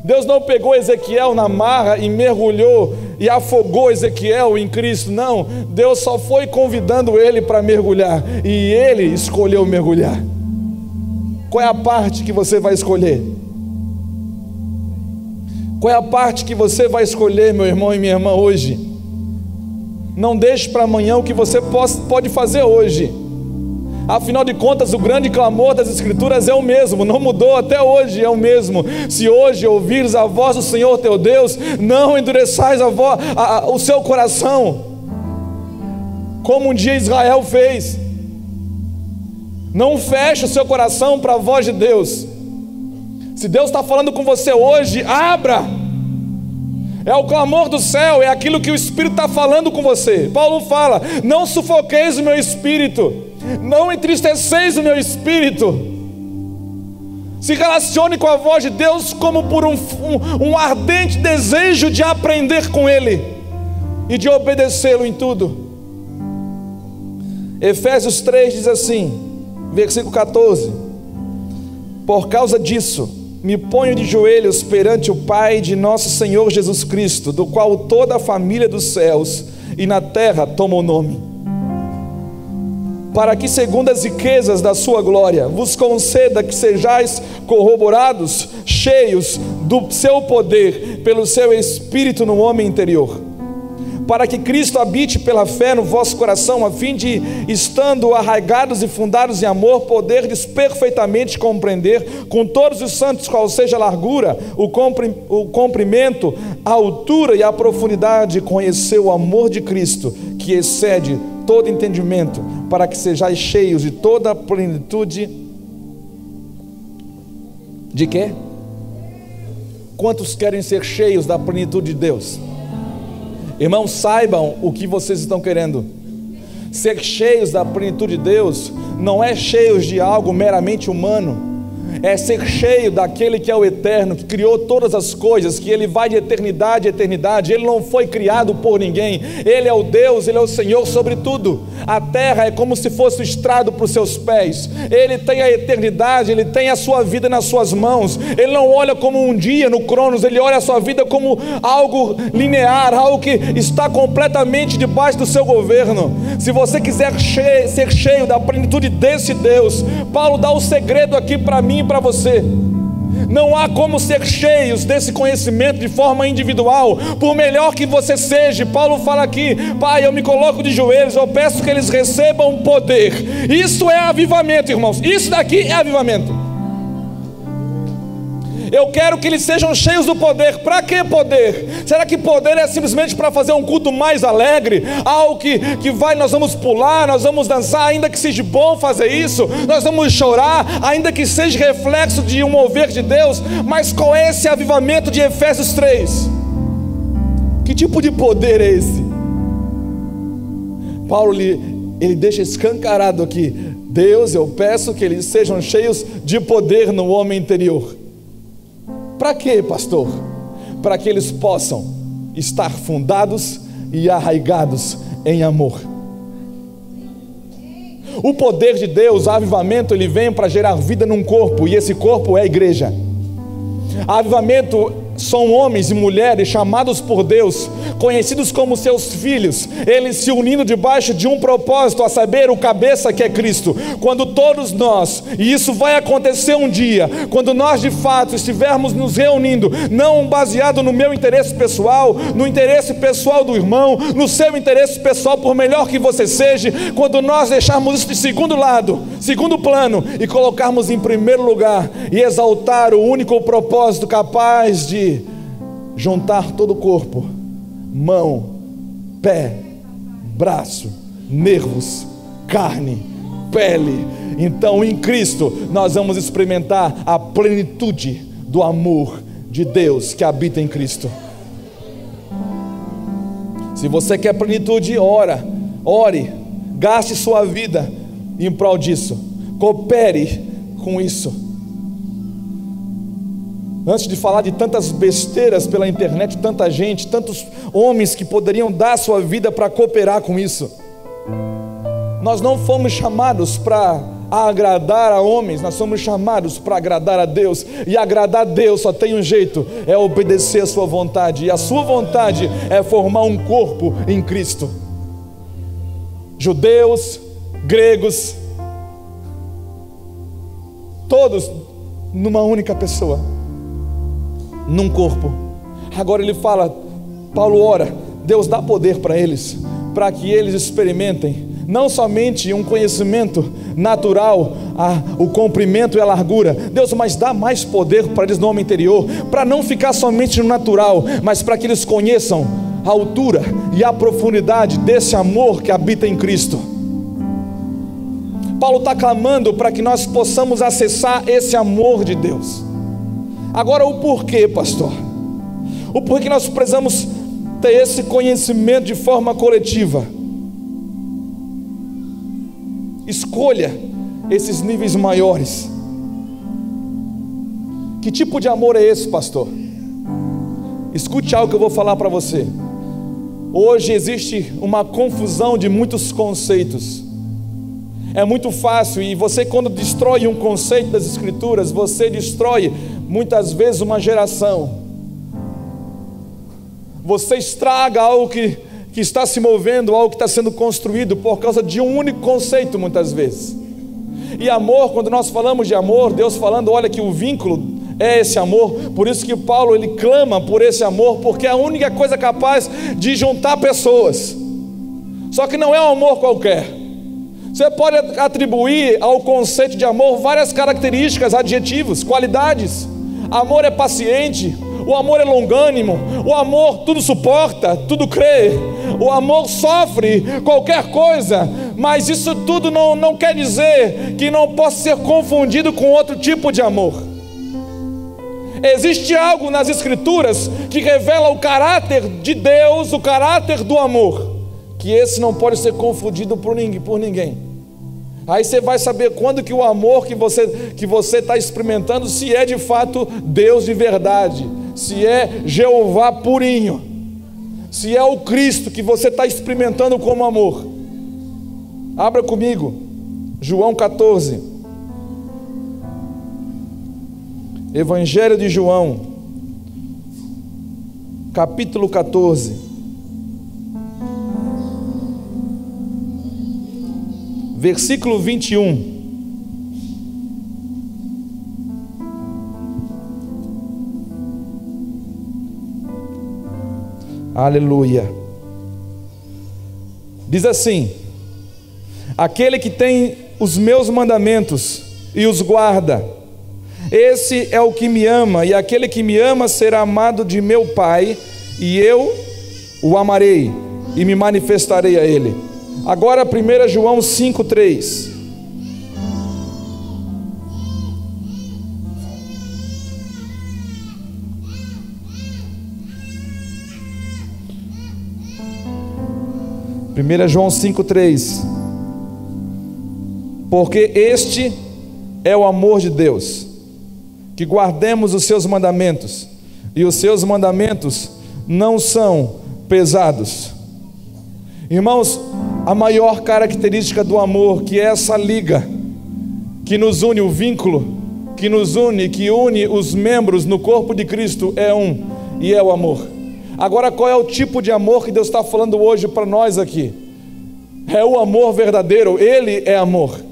Deus não pegou Ezequiel na marra e mergulhou e afogou Ezequiel em Cristo, não. Deus só foi convidando ele para mergulhar, e ele escolheu mergulhar. Qual é a parte que você vai escolher? Qual é a parte que você vai escolher, meu irmão e minha irmã, hoje? Não deixe para amanhã o que você pode fazer hoje. Afinal de contas, o grande clamor das Escrituras é o mesmo, não mudou até hoje, é o mesmo. Se hoje ouvires a voz do Senhor teu Deus, não endureçais o seu coração, como um dia Israel fez. Não feche o seu coração para a voz de Deus. Se Deus está falando com você hoje, abra. É o clamor do céu, é aquilo que o Espírito está falando com você. Paulo fala: não sufoqueis o meu espírito, não entristeceis o meu espírito. Se relacione com a voz de Deus como por um ardente desejo de aprender com Ele e de obedecê-lo em tudo. Efésios 3 diz assim, versículo 14: por causa disso me ponho de joelhos perante o Pai de nosso Senhor Jesus Cristo, do qual toda a família dos céus e na terra toma o nome, para que segundo as riquezas da sua glória vos conceda que sejais corroborados, cheios do seu poder pelo seu Espírito no homem interior, para que Cristo habite pela fé no vosso coração, a fim de, estando arraigados e fundados em amor, poderdes perfeitamente compreender com todos os santos qual seja a largura, o comprimento, a altura e a profundidade, conhecer o amor de Cristo, que excede todo entendimento, para que sejais cheios de toda a plenitude de quê? Quantos querem ser cheios da plenitude de Deus? Irmãos, saibam o que vocês estão querendo. Ser cheios da plenitude de Deus não é cheios de algo meramente humano, é ser cheio daquele que é o eterno, que criou todas as coisas, que Ele vai de eternidade a eternidade. Ele não foi criado por ninguém, Ele é o Deus, Ele é o Senhor sobre tudo. A terra é como se fosse o estrado para os seus pés. Ele tem a eternidade, Ele tem a sua vida nas suas mãos. Ele não olha como um dia no Cronos, Ele olha a sua vida como algo linear, algo que está completamente debaixo do seu governo. Se você quiser ser cheio da plenitude desse Deus, Paulo dá o segredo aqui para mim e para você. Não há como ser cheios desse conhecimento de forma individual, por melhor que você seja. Paulo fala aqui: Pai, eu me coloco de joelhos, eu peço que eles recebam poder. Isso é avivamento, irmãos. Isso daqui é avivamento. Eu quero que eles sejam cheios do poder. Para que poder? Será que poder é simplesmente para fazer um culto mais alegre? Algo que nós vamos pular, nós vamos dançar, ainda que seja bom fazer isso, nós vamos chorar, ainda que seja reflexo de um mover de Deus. Mas qual é esse avivamento de Efésios 3? Que tipo de poder é esse? Paulo ele deixa escancarado aqui: Deus, eu peço que eles sejam cheios de poder no homem interior. Para quê, pastor? Para que eles possam estar fundados e arraigados em amor. O poder de Deus, o avivamento, ele vem para gerar vida num corpo, e esse corpo é a igreja. Avivamento são homens e mulheres chamados por Deus, conhecidos como seus filhos, eles se unindo debaixo de um propósito, a saber, o cabeça que é Cristo. Quando todos nós, e isso vai acontecer um dia, quando nós de fato estivermos nos reunindo, não baseado no meu interesse pessoal, no interesse pessoal do irmão, no seu interesse pessoal, por melhor que você seja, quando nós deixarmos isso de segundo plano, e colocarmos em primeiro lugar, e exaltar o único propósito capaz de juntar todo o corpo, mão, pé, braço, nervos, carne, pele. Então em Cristo nós vamos experimentar a plenitude do amor de Deus que habita em Cristo. Se você quer plenitude, ore, gaste sua vida em prol disso, coopere com isso. Antes de falar de tantas besteiras pela internet, tanta gente, tantos homens que poderiam dar sua vida para cooperar com isso. Nós não fomos chamados para agradar a homens, nós somos chamados para agradar a Deus. E agradar a Deus só tem um jeito: é obedecer a sua vontade. E a sua vontade é formar um corpo em Cristo. Judeus, gregos, todos numa única pessoa, num corpo. Agora ele fala, Paulo ora, Deus dá poder para eles, para que eles experimentem não somente um conhecimento natural, o comprimento e a largura. Deus, mas dá mais poder para eles no homem interior, para não ficar somente no natural, mas para que eles conheçam a altura e a profundidade desse amor que habita em Cristo. Paulo está clamando para que nós possamos acessar esse amor de Deus. Agora, o porquê, pastor? O porquê nós precisamos ter esse conhecimento de forma coletiva? Escolha esses níveis maiores. Que tipo de amor é esse, pastor? Escute algo que eu vou falar para você. Hoje existe uma confusão de muitos conceitos. É muito fácil, e você, quando destrói um conceito das Escrituras, você destrói muitas vezes uma geração. Você estraga algo que está se movendo, algo que está sendo construído por causa de um único conceito, muitas vezes. E amor, quando nós falamos de amor, Deus falando, olha que o vínculo é esse amor. Por isso que Paulo, ele clama por esse amor, porque é a única coisa capaz de juntar pessoas. Só que não é um amor qualquer. Você pode atribuir ao conceito de amor várias características, adjetivos, qualidades. Amor é paciente, o amor é longânimo, o amor tudo suporta, tudo crê, o amor sofre qualquer coisa. Mas isso tudo não quer dizer que não possa ser confundido com outro tipo de amor. Existe algo nas Escrituras que revela o caráter de Deus, o caráter do amor, que esse não pode ser confundido por ninguém. Aí você vai saber quando que o amor que você está experimentando, se é de fato Deus de verdade, se é Jeová purinho, se é o Cristo que você está experimentando como amor. Abra comigo, João 14, Evangelho de João, capítulo 14, versículo 21. Aleluia. Diz assim: aquele que tem os meus mandamentos e os guarda, esse é o que me ama, e aquele que me ama será amado de meu Pai, e eu o amarei e me manifestarei a ele. Agora 1 João 5,3. João 5,3. Porque este é o amor de Deus, que guardemos os seus mandamentos, e os seus mandamentos não são pesados. Irmãos, a maior característica do amor, que é essa liga que nos une, o vínculo que nos une, que une os membros no corpo de Cristo, é um, e é o amor. Agora, qual é o tipo de amor que Deus está falando hoje para nós aqui? É o amor verdadeiro, Ele é amor.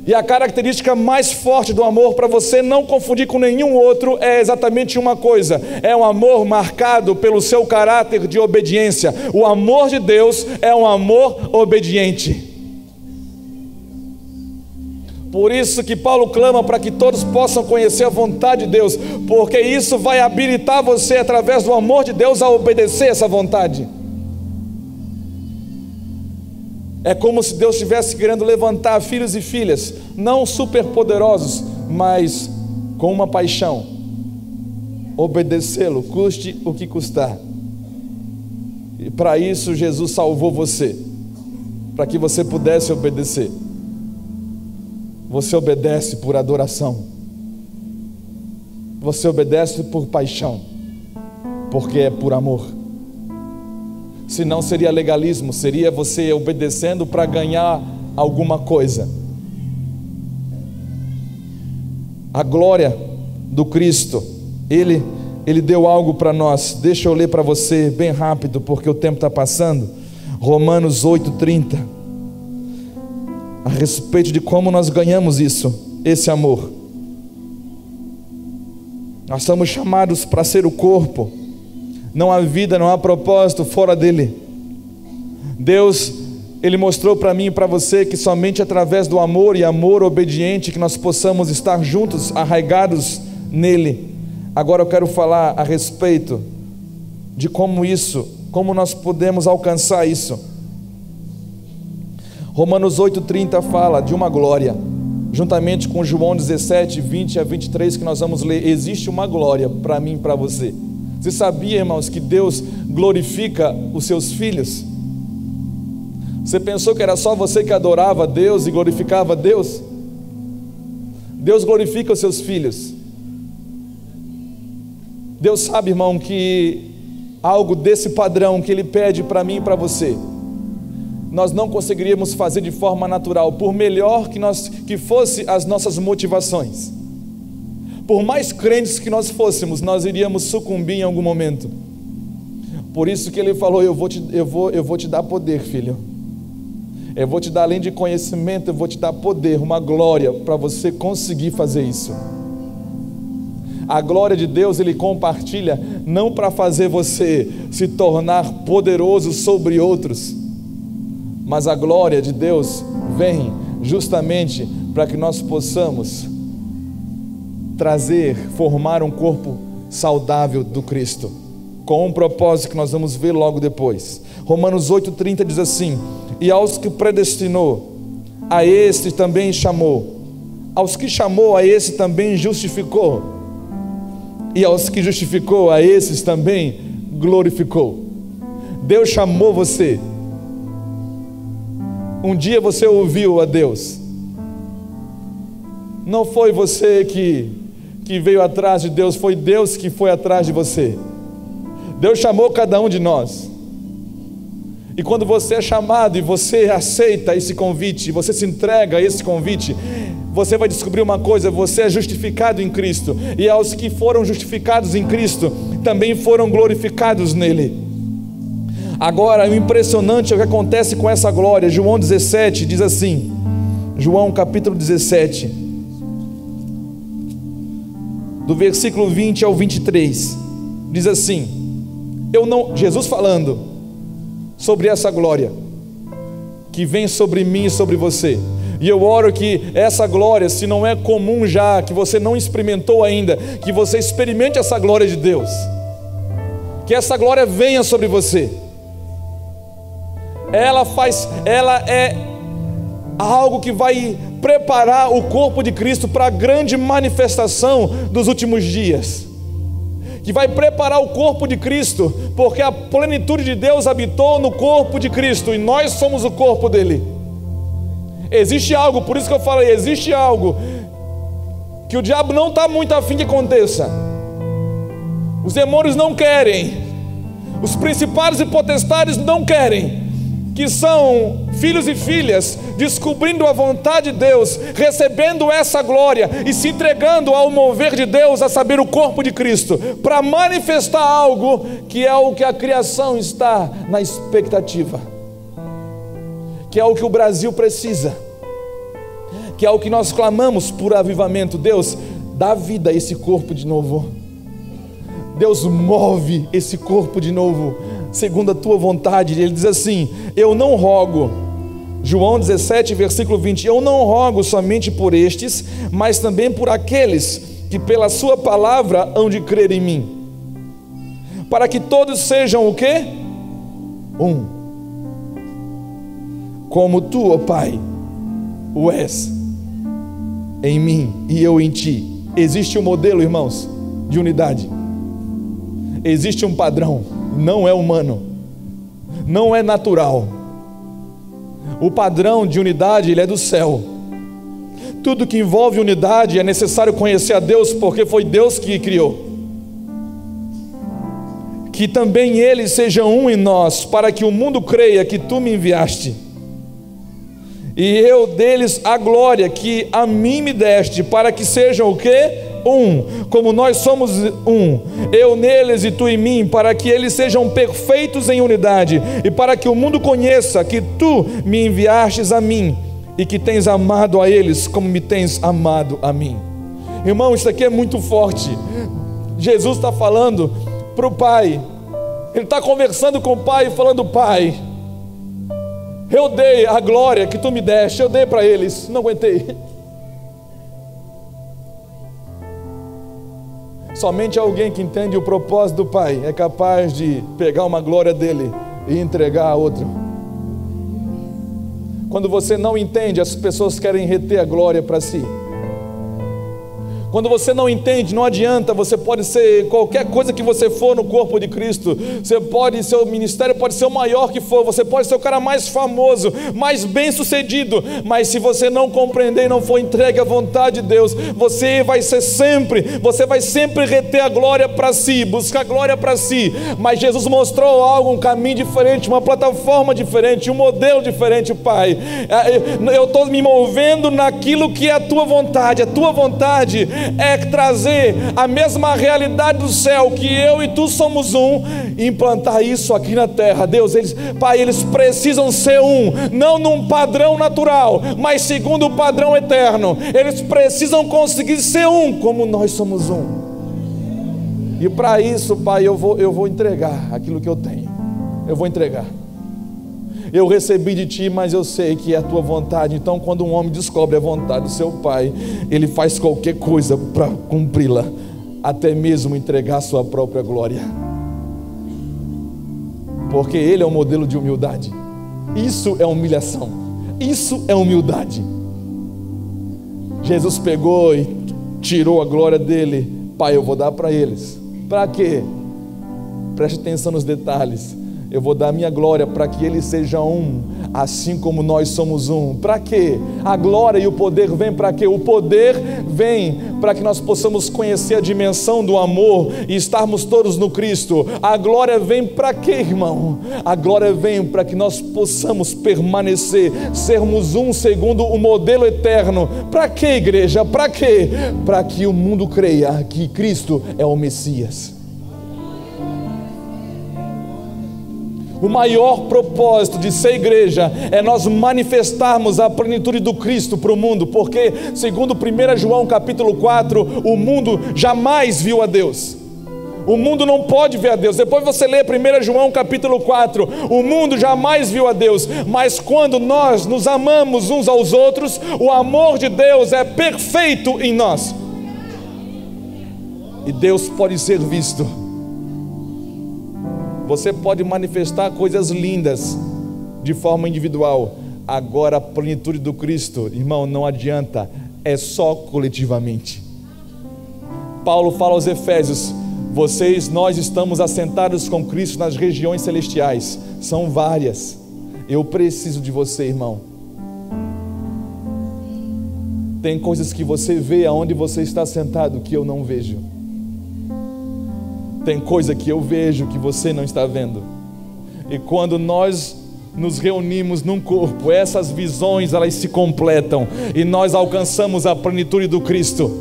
E a característica mais forte do amor, para você não confundir com nenhum outro, é exatamente uma coisa: é um amor marcado pelo seu caráter de obediência. O amor de Deus é um amor obediente. Por isso que Paulo clama para que todos possam conhecer a vontade de Deus, porque isso vai habilitar você, através do amor de Deus, a obedecer essa vontade. É como se Deus estivesse querendo levantar filhos e filhas, não superpoderosos, mas com uma paixão: obedecê-lo, custe o que custar. E para isso Jesus salvou você, para que você pudesse obedecer. Você obedece por adoração, você obedece por paixão, porque é por amor. Senão seria legalismo, seria você obedecendo para ganhar alguma coisa. A glória do Cristo, Ele deu algo para nós. Deixa eu ler para você bem rápido, porque o tempo está passando. Romanos 8,30, a respeito de como nós ganhamos isso, esse amor. Nós somos chamados para ser o corpo. Não há vida, não há propósito fora dele. Deus, Ele mostrou para mim e para você que somente através do amor, e amor obediente, que nós possamos estar juntos, arraigados nele. Agora eu quero falar a respeito de como nós podemos alcançar isso. Romanos 8,30 fala de uma glória, juntamente com João 17, 20 a 23, que nós vamos ler. Existe uma glória para mim e para você. Você sabia, irmãos, que Deus glorifica os seus filhos? Você pensou que era só você que adorava a Deus e glorificava a Deus? Deus glorifica os seus filhos. Deus sabe, irmão, que algo desse padrão que Ele pede para mim e para você, nós não conseguiríamos fazer de forma natural, por melhor que fosse as nossas motivações. Por mais crentes que nós fôssemos, nós iríamos sucumbir em algum momento. Por isso que Ele falou: eu vou te dar poder, filho. Eu vou te dar, além de conhecimento, eu vou te dar poder, uma glória, para você conseguir fazer isso. A glória de Deus Ele compartilha, não para fazer você se tornar poderoso sobre outros, mas a glória de Deus vem justamente para que nós possamos formar um corpo saudável do Cristo, com um propósito que nós vamos ver logo depois. Romanos 8,30 diz assim: e aos que predestinou, a esse também chamou, aos que chamou, a esse também justificou, e aos que justificou, a esses também glorificou. Deus chamou você. Um dia você ouviu a Deus. Não foi você que veio atrás de Deus, foi Deus que foi atrás de você. Deus chamou cada um de nós. E quando você é chamado e você aceita esse convite, você se entrega a esse convite, você vai descobrir uma coisa: você é justificado em Cristo. E aos que foram justificados em Cristo, também foram glorificados nele. Agora, o impressionante é o que acontece com essa glória. João 17 diz assim, João capítulo 17, do versículo 20 ao 23, diz assim: Jesus falando sobre essa glória que vem sobre mim e sobre você. E eu oro que essa glória, se não é comum já, que você não experimentou ainda, que você experimente essa glória de Deus, que essa glória venha sobre você. Ela é algo que vai preparar o corpo de Cristo para a grande manifestação dos últimos dias, que vai preparar o corpo de Cristo, porque a plenitude de Deus habitou no corpo de Cristo, e nós somos o corpo dele. Existe algo, por isso que eu falei, existe algo que o diabo não está muito afim que aconteça. Os demônios não querem, os principados e potestades não querem, que são filhos e filhas descobrindo a vontade de Deus, recebendo essa glória e se entregando ao mover de Deus, a saber, o corpo de Cristo, para manifestar algo que é o que a criação está na expectativa, que é o que o Brasil precisa, que é o que nós clamamos por avivamento. Deus, dá vida a esse corpo de novo. Deus, move esse corpo de novo, segundo a tua vontade. Ele diz assim: eu não rogo, João 17, versículo 20, eu não rogo somente por estes, mas também por aqueles que pela sua palavra hão de crer em mim, para que todos sejam o quê? Um, como tu, ó Pai, o és em mim e eu em ti. Existe um modelo, irmãos, de unidade. Existe um padrão, não é humano, não é natural. O padrão de unidade, ele é do céu. Tudo que envolve unidade é necessário conhecer a Deus, porque foi Deus que criou. Que também eles sejam um em nós, para que o mundo creia que tu me enviaste, e eu deles a glória que a mim me deste, para que sejam o quê? Um, como nós somos um, eu neles e tu em mim, para que eles sejam perfeitos em unidade, e para que o mundo conheça que tu me enviastes a mim, e que tens amado a eles como me tens amado a mim. Irmão, isso aqui é muito forte. Jesus está falando para o Pai, Ele está conversando com o Pai e falando: Pai, eu dei a glória que tu me deste, eu dei para eles, não aguentei. Somente alguém que entende o propósito do Pai é capaz de pegar uma glória dele e entregar a outro. Quando você não entende, as pessoas querem reter a glória para si. Quando você não entende, não adianta. Você pode ser qualquer coisa que você for no corpo de Cristo. Seu ministério pode ser o maior que for. Você pode ser o cara mais famoso, mais bem sucedido. Mas se você não compreender e não for entregue à vontade de Deus, você vai sempre reter a glória para si, buscar glória para si. Mas Jesus mostrou algo, um caminho diferente, uma plataforma diferente, um modelo diferente, Pai. Eu estou me movendo naquilo que é a tua vontade. A tua vontade é trazer a mesma realidade do céu, que eu e tu somos um, e implantar isso aqui na terra. Deus, Pai, eles precisam ser um, não num padrão natural, mas segundo o padrão eterno. Eles precisam conseguir ser um, como nós somos um. E para isso, Pai, eu vou entregar aquilo que eu tenho. Eu vou entregar. Eu recebi de ti, mas eu sei que é a tua vontade. Então, quando um homem descobre a vontade do seu Pai, ele faz qualquer coisa para cumpri-la, até mesmo entregar a sua própria glória, porque ele é um modelo de humildade. Isso é humilhação, isso é humildade. Jesus pegou e tirou a glória dele. Pai, eu vou dar para eles. Para quê? Preste atenção nos detalhes. Eu vou dar a minha glória para que eles sejam um, assim como nós somos um. Para quê? A glória e o poder vem para quê? O poder vem para que nós possamos conhecer a dimensão do amor e estarmos todos no Cristo. A glória vem para quê, irmão? A glória vem para que nós possamos permanecer, sermos um segundo o modelo eterno. Para quê, igreja? Para quê? Para que o mundo creia que Cristo é o Messias. O maior propósito de ser igreja é nós manifestarmos a plenitude do Cristo para o mundo, porque segundo 1 João capítulo 4, o mundo jamais viu a Deus. O mundo não pode ver a Deus. Depois você lê 1 João capítulo 4, o mundo jamais viu a Deus, mas quando nós nos amamos uns aos outros, o amor de Deus é perfeito em nós, e Deus pode ser visto. Você pode manifestar coisas lindas de forma individual. Agora a plenitude do Cristo, irmão, não adianta, é só coletivamente. Paulo fala aos Efésios: nós estamos assentados com Cristo nas regiões celestiais. São várias. Eu preciso de você, irmão. Tem coisas que você vê aonde você está sentado que eu não vejo. Tem coisa que eu vejo que você não está vendo. E quando nós nos reunimos num corpo, essas visões elas se completam e nós alcançamos a plenitude do Cristo.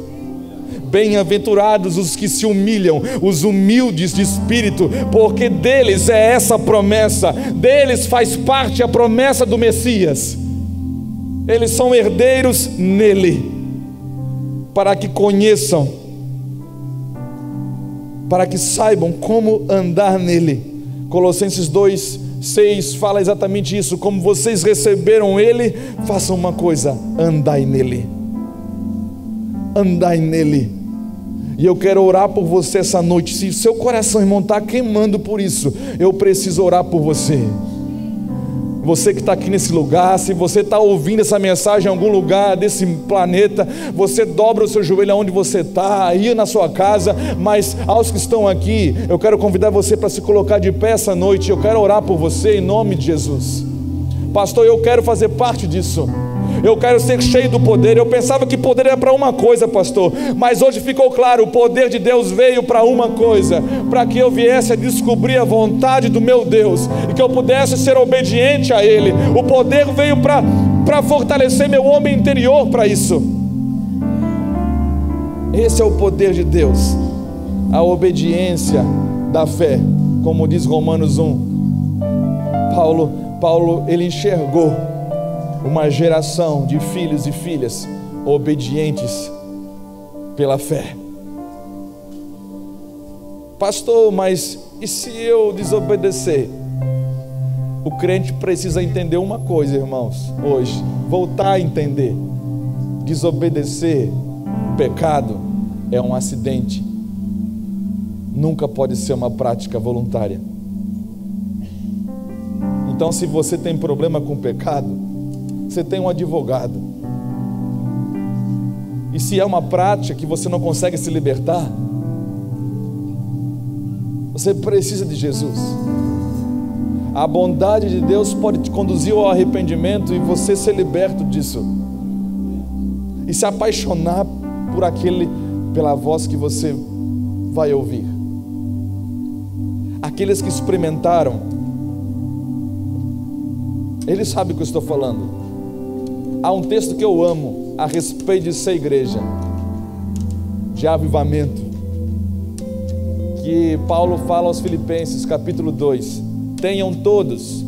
Bem-aventurados os que se humilham, os humildes de espírito, porque deles é essa promessa, deles faz parte a promessa do Messias. Eles são herdeiros nele, para que conheçam, para que saibam como andar nele. Colossenses 2:6 fala exatamente isso. Como vocês receberam ele, façam uma coisa: andai nele. Andai nele. E eu quero orar por você essa noite. Se o seu coração, irmão, está queimando por isso, eu preciso orar por você. Você que está aqui nesse lugar, se você está ouvindo essa mensagem em algum lugar desse planeta, você dobra o seu joelho aonde você está, aí na sua casa. Mas aos que estão aqui, eu quero convidar você para se colocar de pé essa noite. Eu quero orar por você em nome de Jesus. Pastor, eu quero fazer parte disso. Eu quero ser cheio do poder. Eu pensava que poder era para uma coisa, pastor, mas hoje ficou claro, o poder de Deus veio para uma coisa, para que eu viesse a descobrir a vontade do meu Deus, e que eu pudesse ser obediente a Ele. O poder veio para fortalecer meu homem interior para isso. Esse é o poder de Deus, a obediência da fé, como diz Romanos 1. Paulo ele enxergou uma geração de filhos e filhas obedientes pela fé. Pastor, mas e se eu desobedecer? O crente precisa entender uma coisa, irmãos, hoje, voltar a entender: desobedecer, pecado, é um acidente, nunca pode ser uma prática voluntária. Então, se você tem problema com o pecado, você tem um advogado. E se é uma prática que você não consegue se libertar, você precisa de Jesus. A bondade de Deus pode te conduzir ao arrependimento e você ser liberto disso, e se apaixonar por pela voz que você vai ouvir. Aqueles que experimentaram, eles sabem o que eu estou falando. Há um texto que eu amo a respeito de ser igreja, de avivamento, que Paulo fala aos Filipenses, capítulo 2: tenham todos,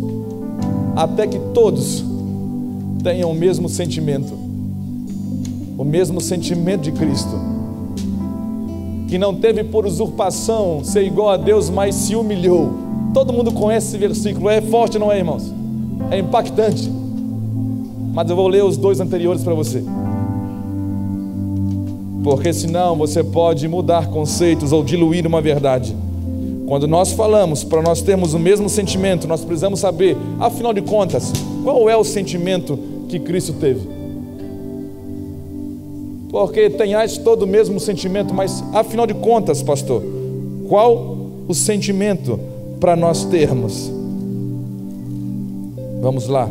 até que todos tenham o mesmo sentimento de Cristo, que não teve por usurpação ser igual a Deus, mas se humilhou. Todo mundo conhece esse versículo, é forte, não é, irmãos? É impactante. Mas eu vou ler os dois anteriores para você, porque senão você pode mudar conceitos ou diluir uma verdade. Quando nós falamos para nós termos o mesmo sentimento, nós precisamos saber, afinal de contas, qual é o sentimento que Cristo teve. Porque tenhais todo o mesmo sentimento, mas afinal de contas, pastor, qual o sentimento para nós termos? Vamos lá,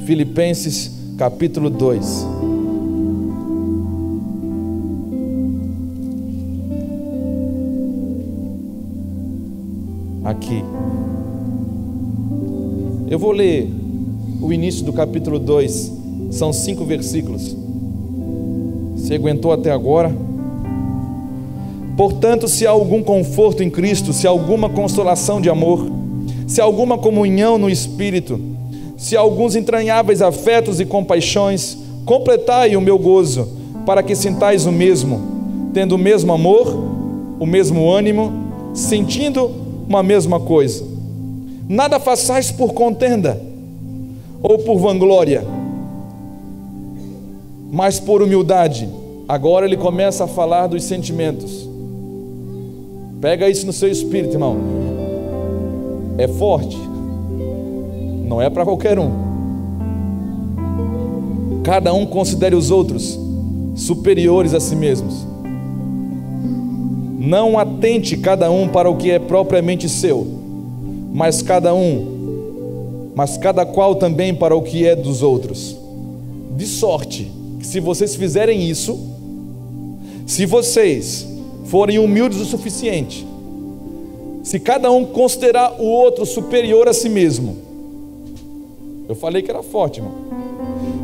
Filipenses capítulo 2. Aqui, eu vou ler o início do capítulo 2, são 5 versículos. Você aguentou até agora? Portanto, se há algum conforto em Cristo, se há alguma consolação de amor, se há alguma comunhão no Espírito, se há alguns entranháveis afetos e compaixões, completai o meu gozo, para que sintais o mesmo, tendo o mesmo amor, o mesmo ânimo, sentindo uma mesma coisa. Nada façais por contenda ou por vanglória, mas por humildade. Agora ele começa a falar dos sentimentos. Pega isso no seu espírito, irmão. É forte, não é para qualquer um. Cada um considere os outros superiores a si mesmos. Não atente cada um para o que é propriamente seu, mas cada qual também para o que é dos outros. De sorte que, se vocês fizerem isso, se vocês forem humildes o suficiente, se cada um considerar o outro superior a si mesmo, eu falei que era forte, irmão.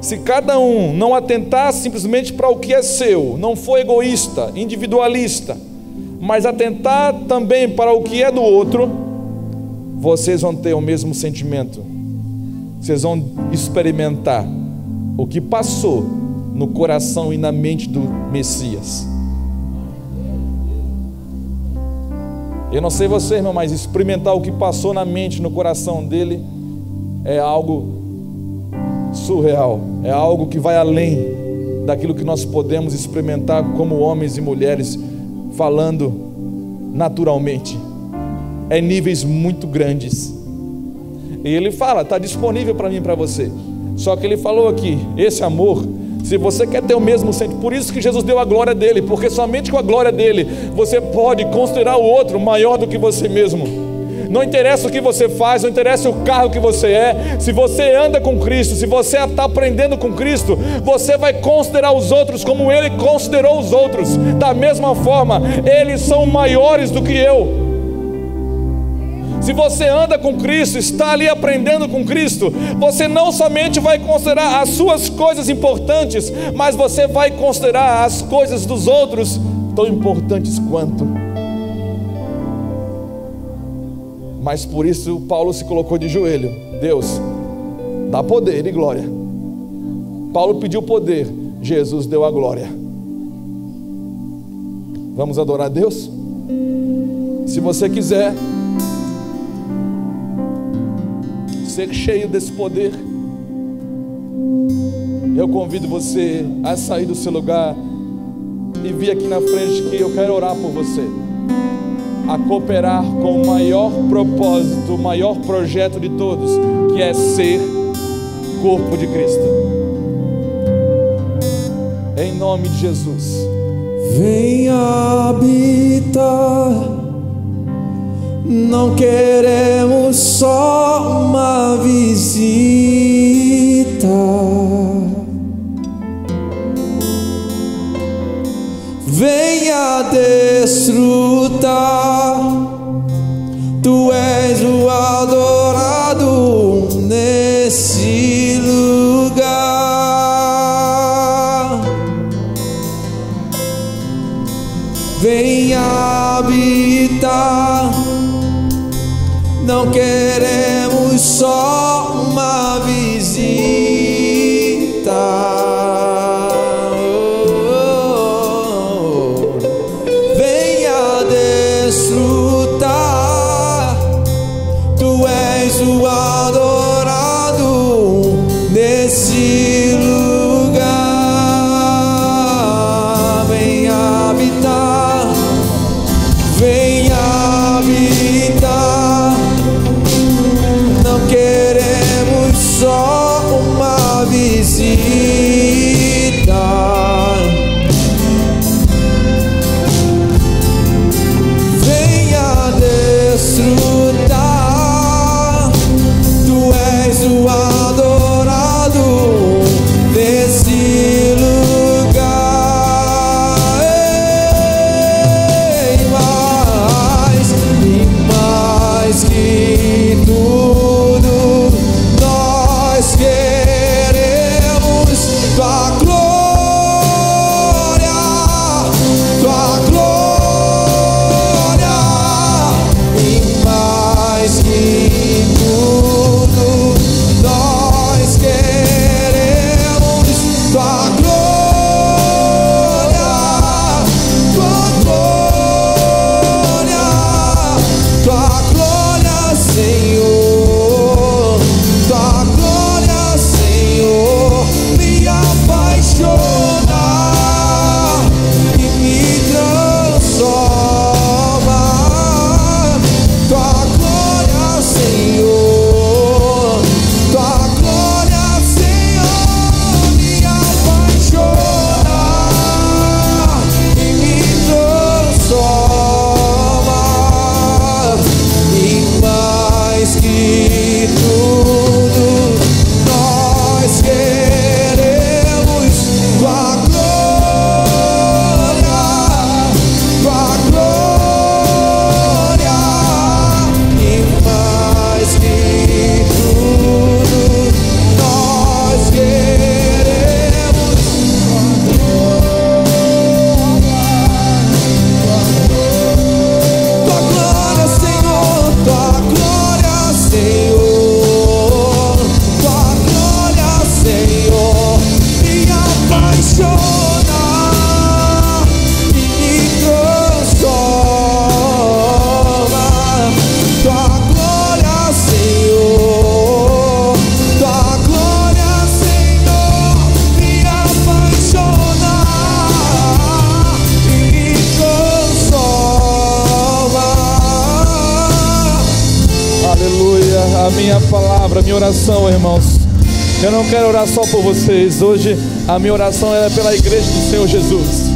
Se cada um não atentar simplesmente para o que é seu, não for egoísta, individualista, mas atentar também para o que é do outro, vocês vão ter o mesmo sentimento. Vocês vão experimentar o que passou no coração e na mente do Messias. Eu não sei você, irmão, mas experimentar o que passou na mente, no coração dele, é algo surreal, é algo que vai além daquilo que nós podemos experimentar como homens e mulheres, falando naturalmente. É níveis muito grandes. E ele fala, está disponível para mim e para você. Só que ele falou aqui, esse amor, se você quer ter o mesmo sentimento, por isso que Jesus deu a glória dele, porque somente com a glória dele você pode considerar o outro maior do que você mesmo. Não interessa o que você faz, não interessa o carro que você é, se você anda com Cristo, se você está aprendendo com Cristo, você vai considerar os outros como ele considerou os outros. Da mesma forma, eles são maiores do que eu. Se você anda com Cristo, está ali aprendendo com Cristo, você não somente vai considerar as suas coisas importantes, mas você vai considerar as coisas dos outros tão importantes quanto. Mas por isso Paulo se colocou de joelho. Deus, dá poder e glória. Paulo pediu poder, Jesus deu a glória. Vamos adorar a Deus? Se você quiser ser cheio desse poder, eu convido você a sair do seu lugar e vir aqui na frente, que eu quero orar por você, a cooperar com o maior propósito, o maior projeto de todos, que é ser corpo de Cristo. Em nome de Jesus. Vem habitar, não queremos só uma visita. Venha desfrutar, tu és o adorado nesse lugar. Venha habitar, não queremos só uma visita. Venha desfrutar, tu és o adorado nesse lugar. Venha habitar, venha habitar, não queremos só uma visita. Venha desfrutar, tu és o adorado nesse lugar. Ei, mais que tudo, nós queremos tua glória, tua glória. E mais que tudo, nós queremos tua glória, tua glória, tua glória, Senhor, tua glória, Senhor, me apaixona e me transforma. Tua glória, Senhor, tua glória, Senhor, me apaixona e me transforma. E mais que tudo, nós queremos tua glória, tua glória. E mais que tudo, nós queremos tua glória, Senhor, tua glória, Senhor, tua glória, Senhor, me apaixona e me transforma. Tua glória, Senhor, tua glória, Senhor, me apaixona e me transforma. Aleluia. A minha palavra, a minha oração, irmãos, eu não quero orar só por vocês. Hoje a minha oração é pela igreja do Senhor Jesus.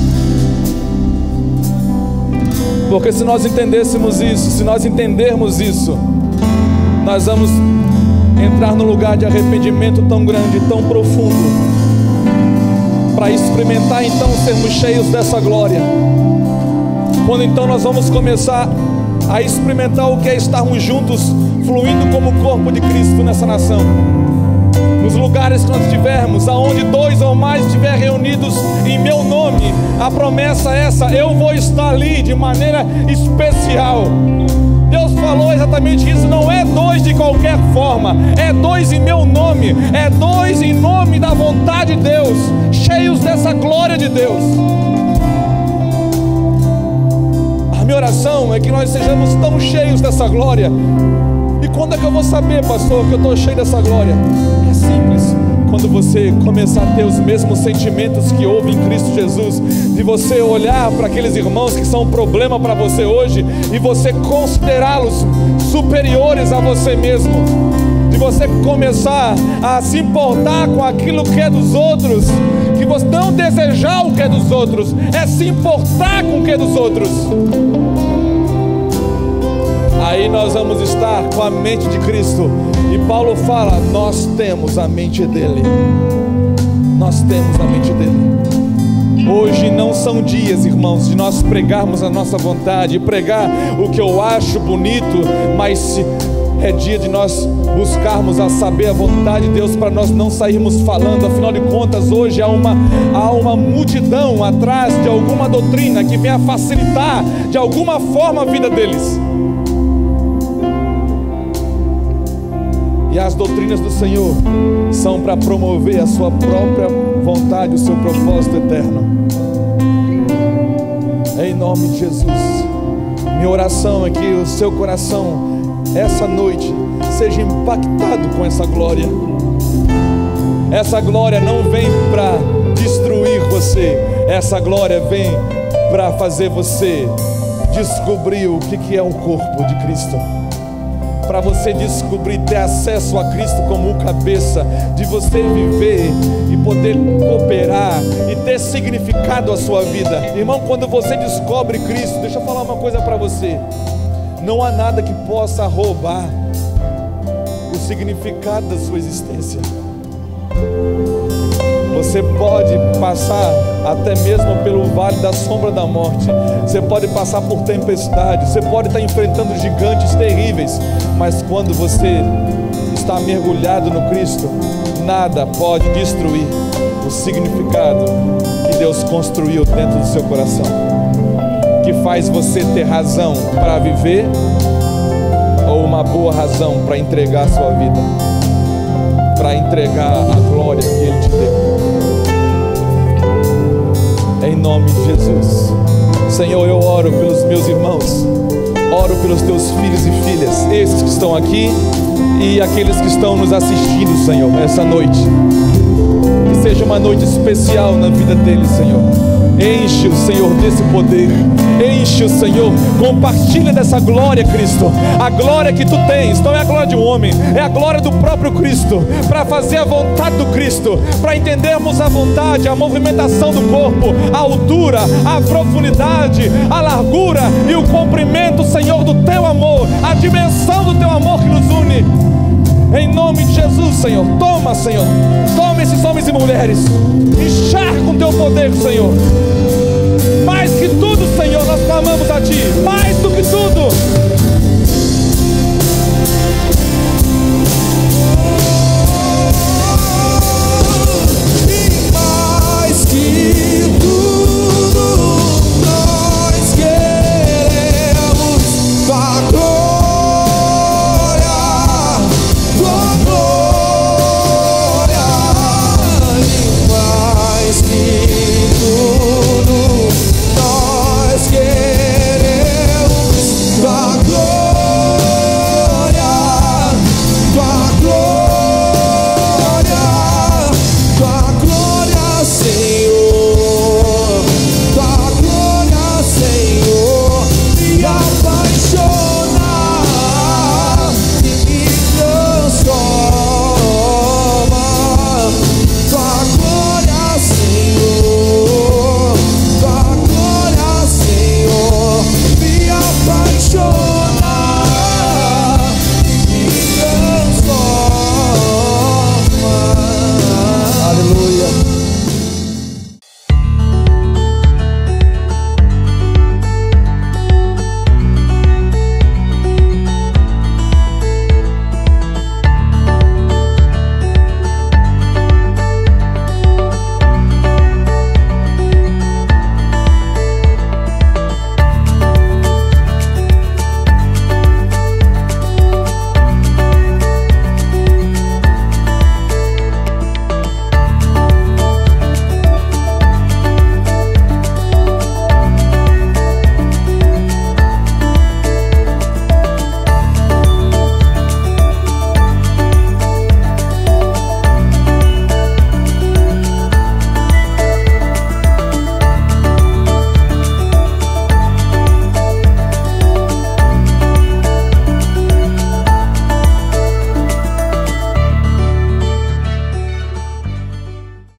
Porque se nós entendêssemos isso, se nós entendermos isso, nós vamos entrar num lugar de arrependimento tão grande, tão profundo, para experimentar então sermos cheios dessa glória. Quando então nós vamos começar a experimentar o que é estarmos juntos, fluindo como o corpo de Cristo nessa nação. Nos lugares que nós estivermos, aonde dois ou mais estiverem reunidos em meu nome, a promessa é essa: eu vou estar ali de maneira especial. Deus falou exatamente isso. Não é dois de qualquer forma, é dois em meu nome, é dois em nome da vontade de Deus, cheios dessa glória de Deus. A minha oração é que nós sejamos tão cheios dessa glória. E quando é que eu vou saber, pastor, que eu estou cheio dessa glória? É simples: quando você começar a ter os mesmos sentimentos que houve em Cristo Jesus, de você olhar para aqueles irmãos que são um problema para você hoje e você considerá-los superiores a você mesmo, de você começar a se importar com aquilo que é dos outros, que você não desejar o que é dos outros, é se importar com o que é dos outros. Aí nós vamos estar com a mente de Cristo. E Paulo fala: nós temos a mente dele. Nós temos a mente dele. Hoje não são dias, irmãos, de nós pregarmos a nossa vontade, pregar o que eu acho bonito, mas é dia de nós buscarmos a saber a vontade de Deus, para nós não sairmos falando. Afinal de contas, hoje há uma multidão atrás de alguma doutrina que venha facilitar de alguma forma a vida deles. E as doutrinas do Senhor são para promover a sua própria vontade, o seu propósito eterno. Em nome de Jesus, minha oração é que o seu coração essa noite seja impactado com essa glória. Essa glória não vem para destruir você, essa glória vem para fazer você descobrir o que é o corpo de Cristo, para você descobrir, ter acesso a Cristo como o cabeça, de você viver e poder cooperar e ter significado a sua vida. Irmão, quando você descobre Cristo, deixa eu falar uma coisa para você: não há nada que possa roubar o significado da sua existência. Você pode passar até mesmo pelo vale da sombra da morte, você pode passar por tempestade, você pode estar enfrentando gigantes terríveis, mas quando você está mergulhado no Cristo, nada pode destruir o significado que Deus construiu dentro do seu coração, que faz você ter razão para viver, ou uma boa razão para entregar a sua vida, para entregar a glória que Ele te deu. Em nome de Jesus, Senhor, eu oro pelos meus irmãos, oro pelos teus filhos e filhas, esses que estão aqui e aqueles que estão nos assistindo, Senhor, essa noite. Que seja uma noite especial na vida deles, Senhor. Enche o Senhor desse poder, enche o Senhor, compartilha dessa glória, Cristo. A glória que tu tens não é a glória de um homem, é a glória do próprio Cristo, para fazer a vontade do Cristo, para entendermos a vontade, a movimentação do corpo, a altura, a profundidade, a largura e o comprimento, Senhor, do teu amor, a dimensão do teu amor que nos une. Em nome de Jesus, Senhor, toma, Senhor, toma esses homens e mulheres, encharca com teu poder, Senhor. Mais que tudo, Senhor, nós clamamos a Ti, mais do que tudo,